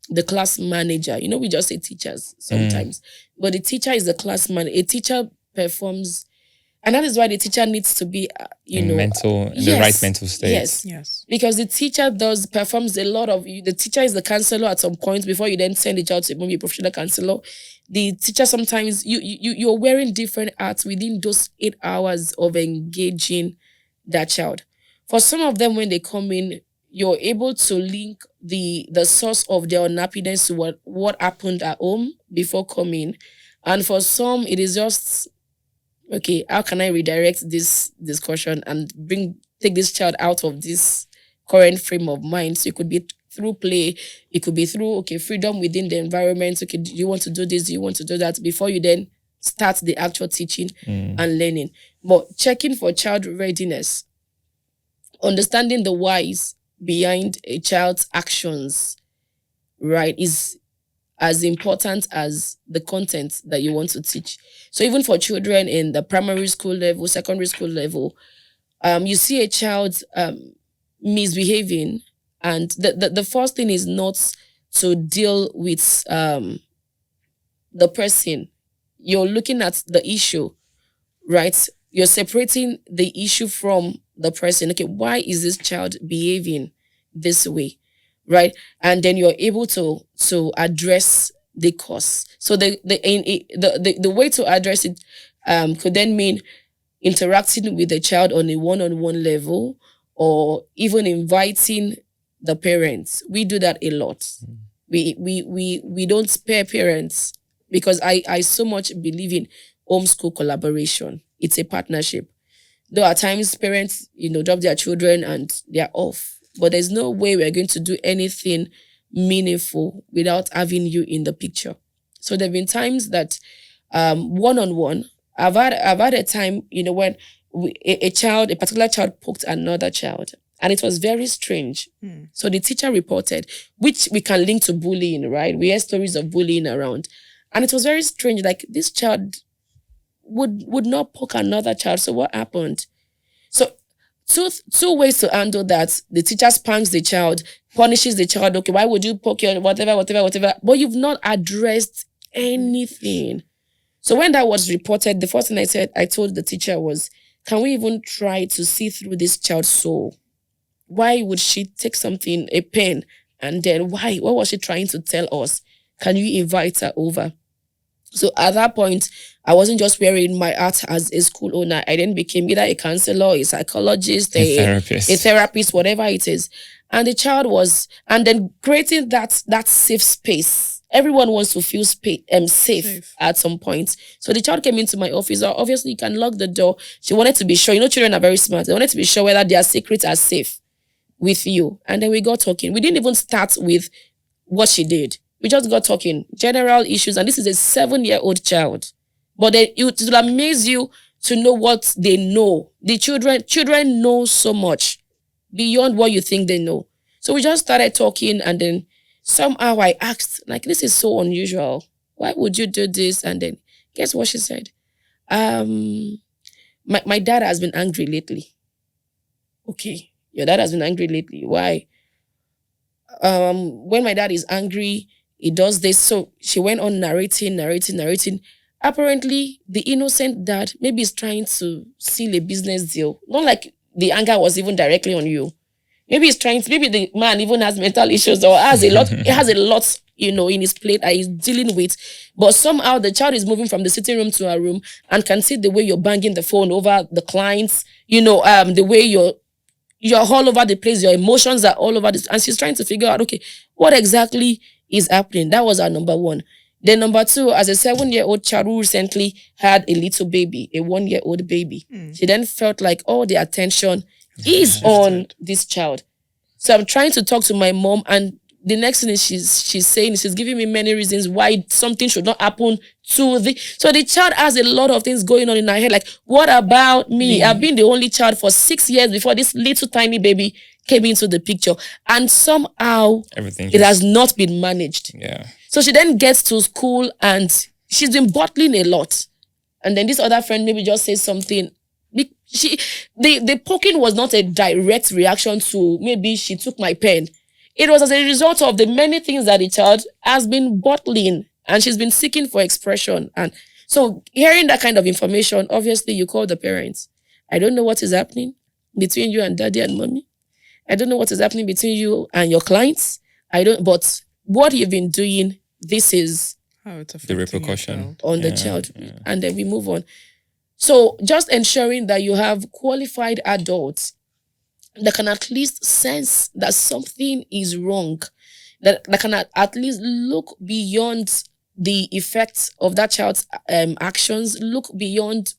the class manager. We just say teachers sometimes, but the teacher is the class manager. A teacher performs, and that is why the teacher needs to be, in the right mental state. Yes. Because the teacher performs a lot of, the teacher is the counselor at some point before you then send it out to maybe a professional counselor. The teacher, sometimes you're wearing different hats within those 8 hours of engaging that child. For some of them, when they come in, you're able to link the source of their unhappiness to what happened at home before coming. And for some, it is just, okay, how can I redirect this discussion and take this child out of this current frame of mind? So it could be through play, it could be through, freedom within the environment. Okay, do you want to do this? Do you want to do that? Before you then start the actual teaching and learning. But checking for child readiness, understanding the whys behind a child's actions, right, is as important as the content that you want to teach. So even for children in the primary school level, secondary school level, you see a child misbehaving, and the first thing is not to deal with the person. You're looking at the issue, right? You're separating the issue from the person. Okay, why is this child behaving this way, right? And then you're able to address the cause. So the way to address it could then mean interacting with the child on a one-on-one level, or even inviting the parents. We do that a lot. We don't spare parents, because I so much believe in homeschool collaboration. It's a partnership. Though at times parents, drop their children and they're off. But there's no way we're going to do anything meaningful without having you in the picture. So there have been times that one on one, I've had a time, when a particular child poked another child. And it was very strange. So the teacher reported, which we can link to bullying, right? We hear stories of bullying around. And it was very strange. Like, this child would not poke another child. So what happened? So two ways to handle that. The teacher spanks the child, punishes the child. Okay, why would you poke your whatever? But you've not addressed anything. So when that was reported, the first thing I told the teacher was, can we even try to see through this child's soul? Why would she take something, a pen, and then why? What was she trying to tell us? Can you invite her over? So at that point, I wasn't just wearing my hat as a school owner. I then became either a counselor, a psychologist, a therapist, whatever it is. And the child was, and then creating that safe space. Everyone wants to feel safe at some point. So the child came into my office. Obviously, you can lock the door. She wanted to be sure. Children are very smart. They wanted to be sure whether their secrets are safe with you. And then we got talking. We didn't even start with what she did. We just got talking, general issues, and this is a 7-year-old child. But it will amaze you to know what they know. The children know so much beyond what you think they know. So we just started talking, and then somehow I asked, like, this is so unusual. Why would you do this? And then guess what she said? My dad has been angry lately. Okay, your dad has been angry lately. Why? When my dad is angry, he does this. So she went on narrating. Apparently, the innocent dad maybe is trying to seal a business deal. Not like the anger was even directly on you. Maybe maybe the man even has mental issues or he has a lot, in his plate that he's dealing with. But somehow the child is moving from the sitting room to her room and can see the way you're banging the phone over the clients, the way you're all over the place, your emotions are all over this. And she's trying to figure out, okay, what exactly is happening? That was our number one. Then number two, as a 7-year-old child who recently had a little baby, a 1-year-old baby, she then felt like all the attention is on this child. So I'm trying to talk to my mom, and the next thing is she's giving me many reasons why something should not happen to so the child has a lot of things going on in her head. Like, what about me? I've been the only child for 6 years before this little tiny baby came into the picture. And somehow it has not been managed. Yeah. So she then gets to school and she's been bottling a lot. And then this other friend maybe just says something. The poking was not a direct reaction to maybe she took my pen. It was as a result of the many things that the child has been bottling, and she's been seeking for expression. And so hearing that kind of information, obviously you call the parents. I don't know what is happening between you and daddy and mommy. I don't know what is happening between you and your clients. But what you've been doing, this is how it's the repercussion on the child. Yeah. And then we move on. So just ensuring that you have qualified adults that can at least sense that something is wrong, that can at least look beyond the effects of that child's actions, look beyond,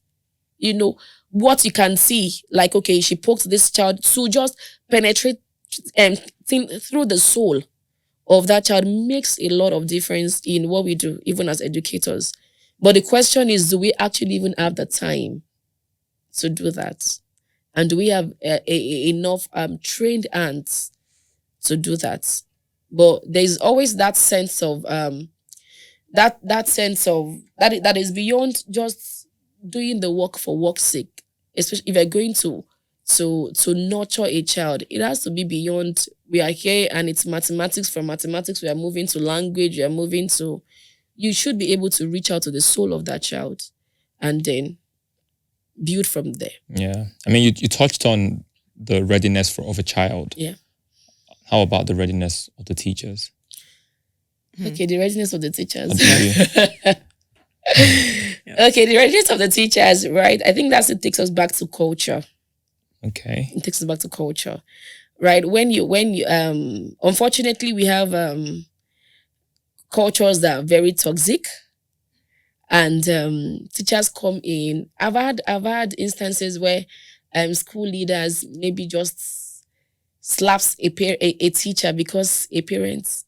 what you can see. Like, okay, she poked this child, to just penetrate through the soul of that child makes a lot of difference in what we do, even as educators. But the question is, do we actually even have the time to do that? And do we have enough trained hands to do that? But there's always that sense of that is beyond just doing the work for work's sake. Especially if you're going to nurture a child, it has to be beyond. We are here and it's mathematics. From mathematics, we are moving to language. We are moving to. You should be able to reach out to the soul of that child, and then build from there. Yeah. I mean, you touched on the readiness of a child. Yeah. How about the readiness of the teachers? Okay, the readiness of the teachers. Okay, the readiness of the teachers, right? I think it takes us back to culture. Okay. It takes us back to culture. Right? When you unfortunately we have cultures that are very toxic, and teachers come in. I've had instances where school leaders maybe just slaps a teacher because a parent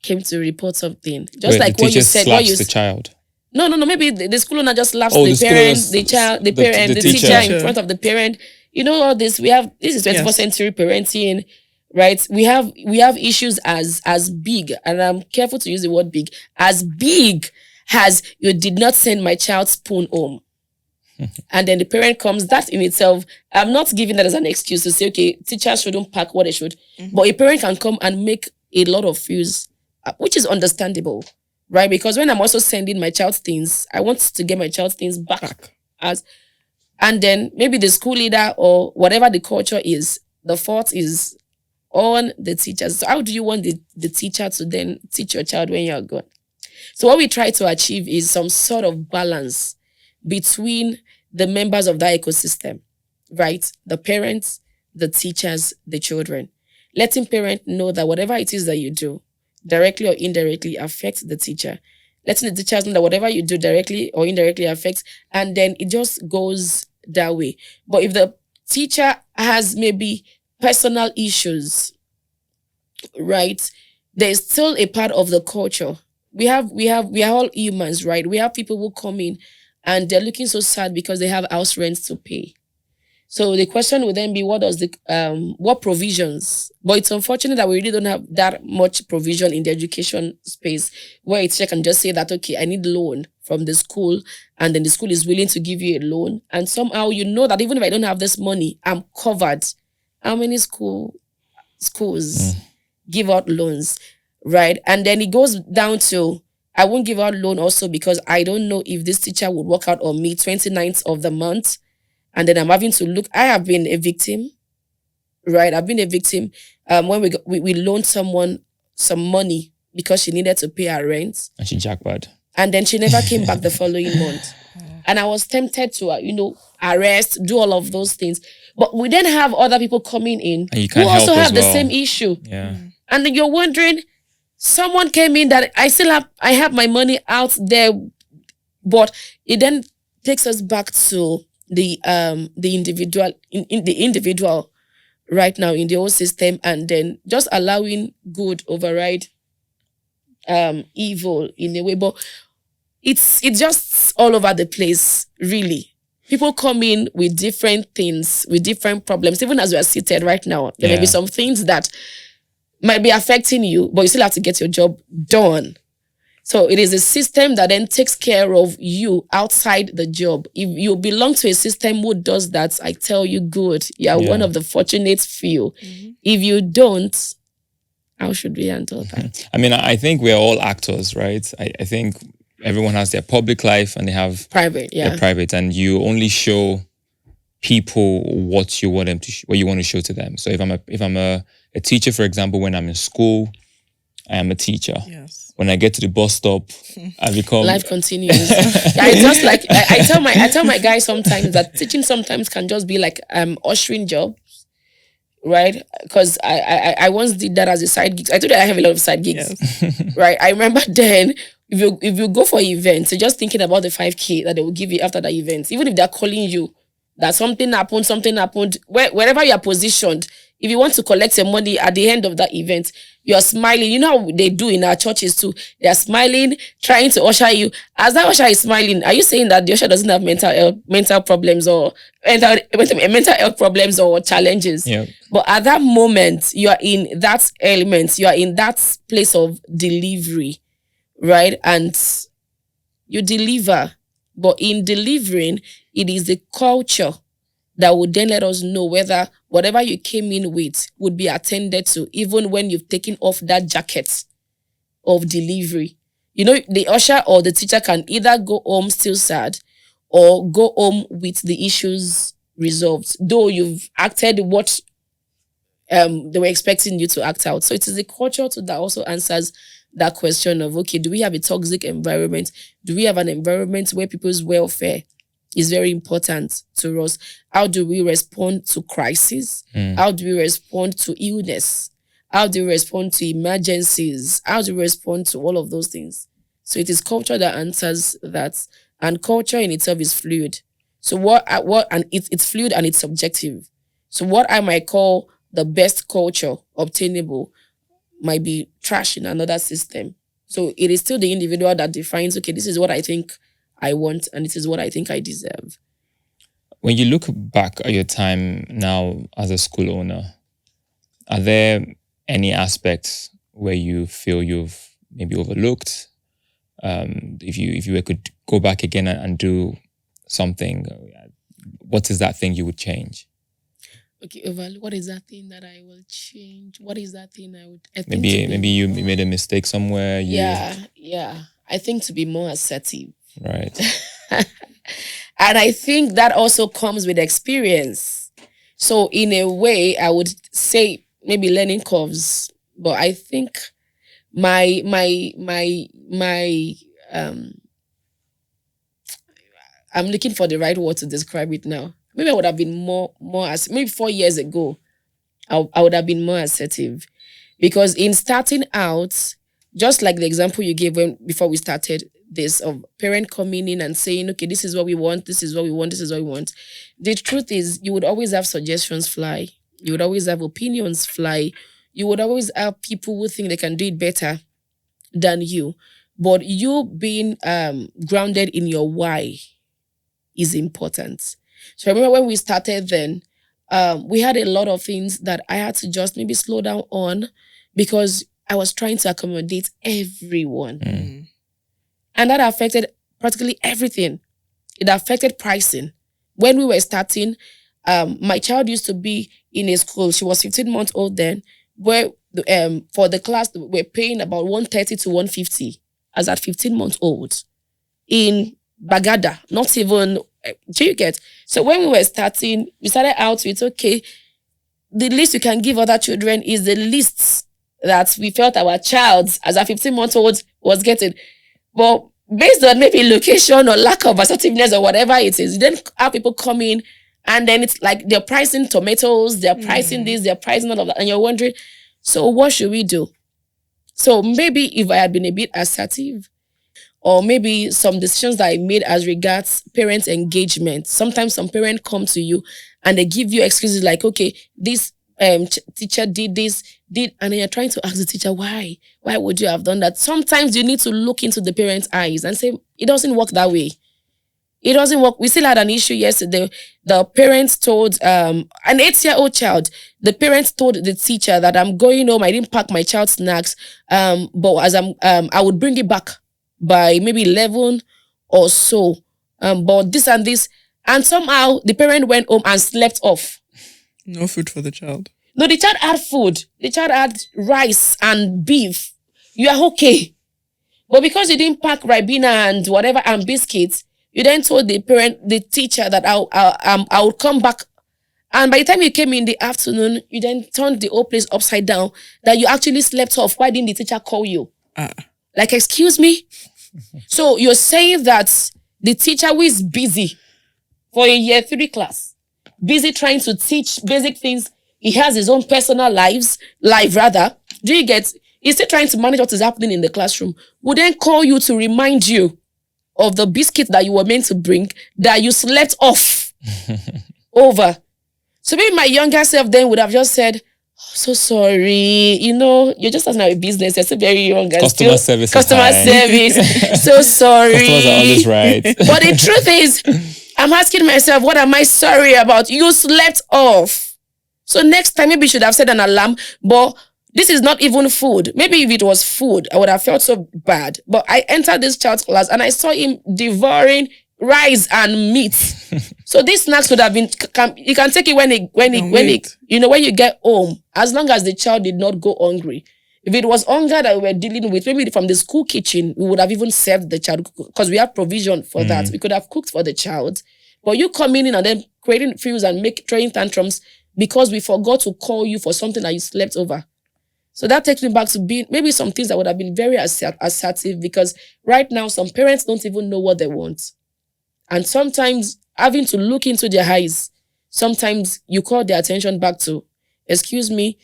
came to report something. Just Wait, like the what teacher you said, what slaps you the child. no, maybe the school owner just slaps Oh, the the school parent, owner the child, the the parent, the teacher. teacher in front of the parent. You know all this. This is 21st Yes. century parenting, right? We have issues as big, and I'm careful to use the word big, as big as you did not send my child spoon home. And then the parent comes, that in itself, I'm not giving that as an excuse to say, okay, teachers shouldn't pack what they should. But a parent can come and make a lot of fuss, which is understandable, right? Because when I'm also sending my child's things, I want to get my child's things back. And then maybe the school leader or whatever the culture is, the fault is on the teachers. So how do you want the teacher to then teach your child when you're gone? So what we try to achieve is some sort of balance between the members of that ecosystem, right? The parents, the teachers, the children. Letting parents know that whatever it is that you do, directly or indirectly, affects the teacher. Letting the teachers know that whatever you do directly or indirectly affects, and then it just goes that way. But if the teacher has maybe personal issues, right, there's still a part of the culture. We are all humans, right? We have people who come in and they're looking so sad because they have house rents to pay. So the question would then be, what provisions? But it's unfortunate that we really don't have that much provision in the education space where a teacher can just say that, okay, I need loan from the school, and then the school is willing to give you a loan. And somehow you know that even if I don't have this money, I'm covered. How many schools give out loans, right? And then it goes down to, I won't give out loan also because I don't know if this teacher would work out on me 29th of the month. And then I'm having to look. I have been a victim, right? I've been a victim when we loaned someone some money because she needed to pay her rent. And she jackpot. And then she never came back the following month. And I was tempted to, arrest, do all of those things. But we then have other people coming in And you who can't also help as have the well. same issue. Yeah. And then you're wondering, someone came in that I have my money out there, but it then takes us back to the individual in the individual right now in the whole system, and then just allowing good override evil in a way. But it's just all over the place, really. People come in with different things, with different problems. Even as we are seated right now, there may be some things that might be affecting you, but you still have to get your job done. So it is a system that then takes care of you outside the job. If you belong to a system who does that, I tell you, good. You are one of the fortunate few. If you don't, how should we handle that? I mean, I think we're all actors, right? I think everyone has their public life and they have Private, their private, and you only show people what you want them to, what you want to show to them. So if I'm a teacher, for example, when I'm in school, I am a teacher. Yes. When I get to the bus stop, I become life continues. It's just like I tell my guys sometimes that teaching sometimes can just be like ushering jobs, right? Because I once did that as a side gig. I told you I have a lot of side gigs, right? I remember then if you go for events, you're just thinking about the 5K that they will give you after the event, even if they're calling you that something happened, wherever you are positioned. If you want to collect your money at the end of that event, you're smiling. You know how they do in our churches too. They're smiling, trying to usher you. As that usher is smiling, are you saying that the usher doesn't have mental problems or mental health problems or challenges? Yeah. But at that moment, you are in that element. You are in that place of delivery, right? And you deliver. But in delivering, it is the culture that would then let us know whether whatever you came in with would be attended to, even when you've taken off that jacket of delivery. The usher or the teacher can either go home still sad or go home with the issues resolved, though you've acted what they were expecting you to act out. So it is the culture that also answers that question of, okay, do we have a toxic environment? Do we have an environment where people's welfare is very important to us? How do we respond to crisis? How do we respond to illness? How do you respond to emergencies? How do you respond to all of those things? So it is culture that answers that, and culture in itself is fluid. So and it's fluid and it's subjective. So what I might call the best culture obtainable might be trash in another system. So it is still the individual that defines, okay, this is what I think I want and this is what I think I deserve. When you look back at your time now as a school owner, are there any aspects where you feel you've maybe overlooked? If you could go back again and do something, what is that thing you would change? Okay, what is that thing that I will change? What is that thing I think maybe you made a mistake somewhere. Yeah. I think to be more assertive. Right. And I think that also comes with experience. So in a way, I would say maybe learning curves, but I think my I'm looking for the right word to describe it now. Maybe I would have been more as maybe 4 years ago, I would have been more assertive. Because in starting out, just like the example you gave before we started this, of parent coming in and saying, okay, this is what we want, this is what we want, this is what we want. The truth is, you would always have suggestions fly. You would always have opinions fly. You would always have people who think they can do it better than you. But you being grounded in your why is important. So I remember when we started then, we had a lot of things that I had to just maybe slow down on because I was trying to accommodate everyone. And that affected practically everything. It affected pricing. When we were starting, my child used to be in a school. She was 15 months old then, where for the class, we're paying about 130 to 150 as at 15 months old in Bagada, not even, do you get? So when we were starting, we started out with, okay, the least you can give other children is the least that we felt our child as a 15-month-old was getting. But based on maybe location or lack of assertiveness or whatever it is, you then have people come in and then it's like they're pricing tomatoes, they're pricing this, they're pricing all of that. And you're wondering, so what should we do? So maybe if I had been a bit assertive, or maybe some decisions that I made as regards parent engagement. Sometimes some parents come to you and they give you excuses like, okay, this teacher did this, and then you're trying to ask the teacher, why? Why would you have done that? Sometimes you need to look into the parent's eyes and say, it doesn't work that way. It doesn't work. We still had an issue yesterday. The parents told an 8-year-old child, the parents told the teacher that I'm going home, I didn't pack my child's snacks, but as I would bring it back by maybe 11 or so. But this and this. And somehow the parent went home and slept off. No food for the child. No, the child had food. The child had rice and beef. You are okay. But because you didn't pack Ribena and whatever and biscuits, you then told the teacher that I would come back. And by the time you came in the afternoon, you then turned the whole place upside down, that you actually slept off. Why didn't the teacher call you? Like, excuse me? So you're saying that the teacher who is busy for a year 3 class, busy trying to teach basic things, he has his own personal life rather. Do you get? He's still trying to manage what is happening in the classroom. Would then call you to remind you of the biscuit that you were meant to bring, that you slept off over. So maybe my younger self then would have just said, so sorry, you're just starting a business, you're still very young. Customer service. So sorry. Customers are always right. But the truth is, I'm asking myself, what am I sorry about? You slept off. So next time, maybe you should have set an alarm, but this is not even food. Maybe if it was food, I would have felt so bad. But I entered this child's class and I saw him devouring rice and meat. So these snacks would have been, you can take it when you get home, as long as the child did not go hungry. If it was hunger that we were dealing with, maybe from the school kitchen, we would have even served the child because we have provision for that. We could have cooked for the child. But you coming in and then creating fuse and throwing tantrums because we forgot to call you for something that you slept over. So that takes me back to being maybe some things that would have been very assertive, because right now some parents don't even know what they want. And sometimes having to look into their eyes, sometimes you call their attention back to, excuse me,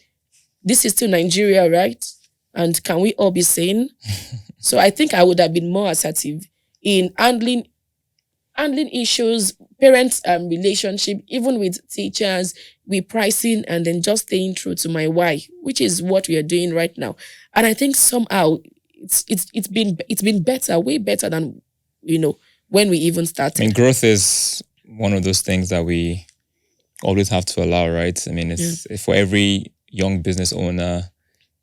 this is still Nigeria, right? And can we all be sane? So I think I would have been more assertive in handling issues, parents relationship, even with teachers, with pricing, and then just staying true to my why, which is what we are doing right now. And I think somehow it's been better, way better than when we even I started. mean, growth is one of those things that we always have to allow, right? I mean, it's for every young business owner,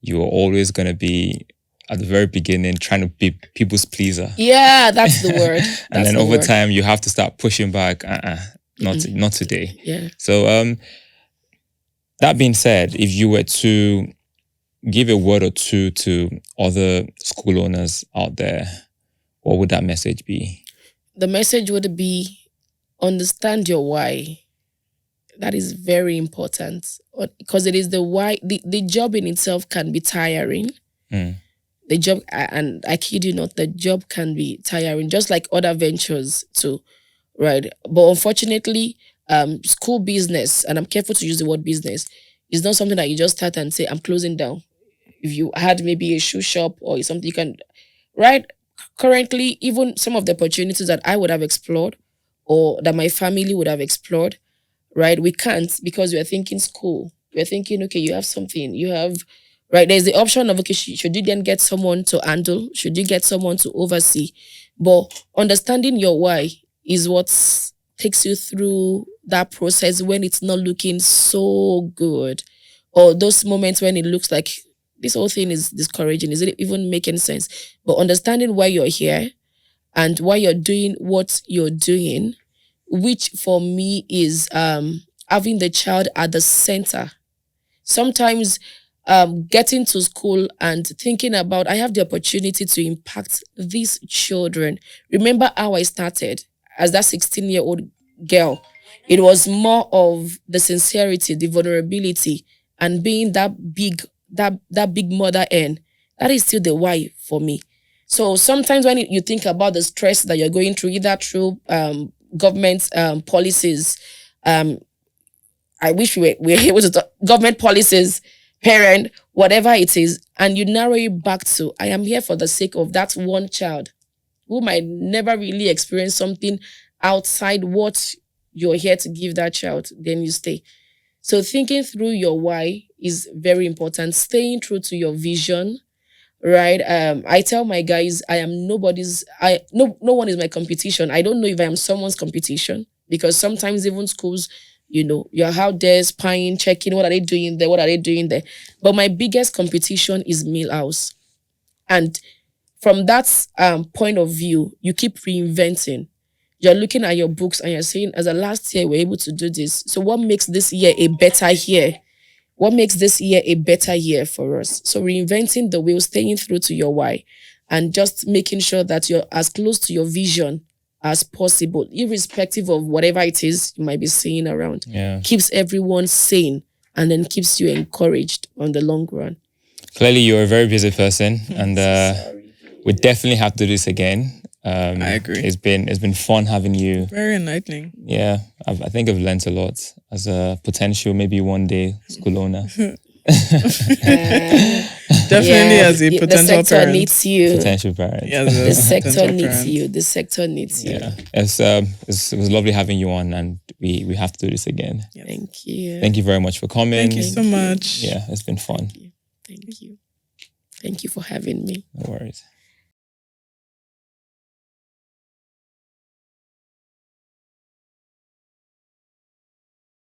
you are always going to be at the very beginning trying to be people's pleaser. Yeah, that's the word. And That's then the over word. time, you have to start pushing back. Not today. Yeah. So, that being said, if you were to give a word or two to other school owners out there, what would that message be? The message would be understand your why. That is very important because it is the why. The job in itself can be tiring. Mm. The job, and I kid you not, the job can be tiring, just like other ventures too, right? But unfortunately, school business, and I'm careful to use the word business, is not something that you just start and say, I'm closing down. If you had maybe a shoe shop or something, you can, right? Currently, even some of the opportunities that I would have explored or that my family would have explored, right? We can't because we're thinking school. We're thinking, okay, you have something, you have, right? There's the option of, okay, should you then get someone to handle? Should you get someone to oversee? But understanding your why is what takes you through that process when it's not looking so good, or those moments when it looks like this whole thing is discouraging. Is it even making sense? But understanding why you're here and why you're doing what you're doing, which for me is having the child at the center. Sometimes getting to school and thinking about I have the opportunity to impact these children. Remember how I started as that 16-year-old girl. It was more of the sincerity, the vulnerability, and being that big mother hen. That is still the why for me. So sometimes when you think about the stress that you're going through, either through government policies, um, I wish we were able to talk, government policies, parent, whatever it is, and you narrow it back to I am here for the sake of that one child who might never really experience something outside what you're here to give that child, then you stay. So thinking through your why is very important. Staying true to your vision, right? I tell my guys I am nobody's. No one is my competition. I don't know if I am someone's competition because sometimes even schools, you're out there spying, checking what are they doing there, what are they doing there. But my biggest competition is Millhouse, and from that point of view, you keep reinventing. You're looking at your books and you're saying, as a last year, we're able to do this. So what makes this year a better year? What makes this year a better year for us? So reinventing the wheel, staying true to your why, and just making sure that you're as close to your vision as possible, irrespective of whatever it is you might be seeing around. Yeah. Keeps everyone sane and then keeps you encouraged on the long run. Clearly, you're a very busy person, and Sorry. we definitely have to do this again. I agree. It's been fun having you. Very enlightening. Yeah, I think I've learned a lot as a potential maybe one day school owner. Definitely as a the potential sector parent. needs you. Potential parent. Yeah, The sector potential needs parent. you. The sector needs you. Yeah, it was lovely having you on, and we have to do this again. Yes. Thank you. Thank you very much for coming. Thank you so much. Yeah, it's been fun. Thank you. Thank you for having me. No worries.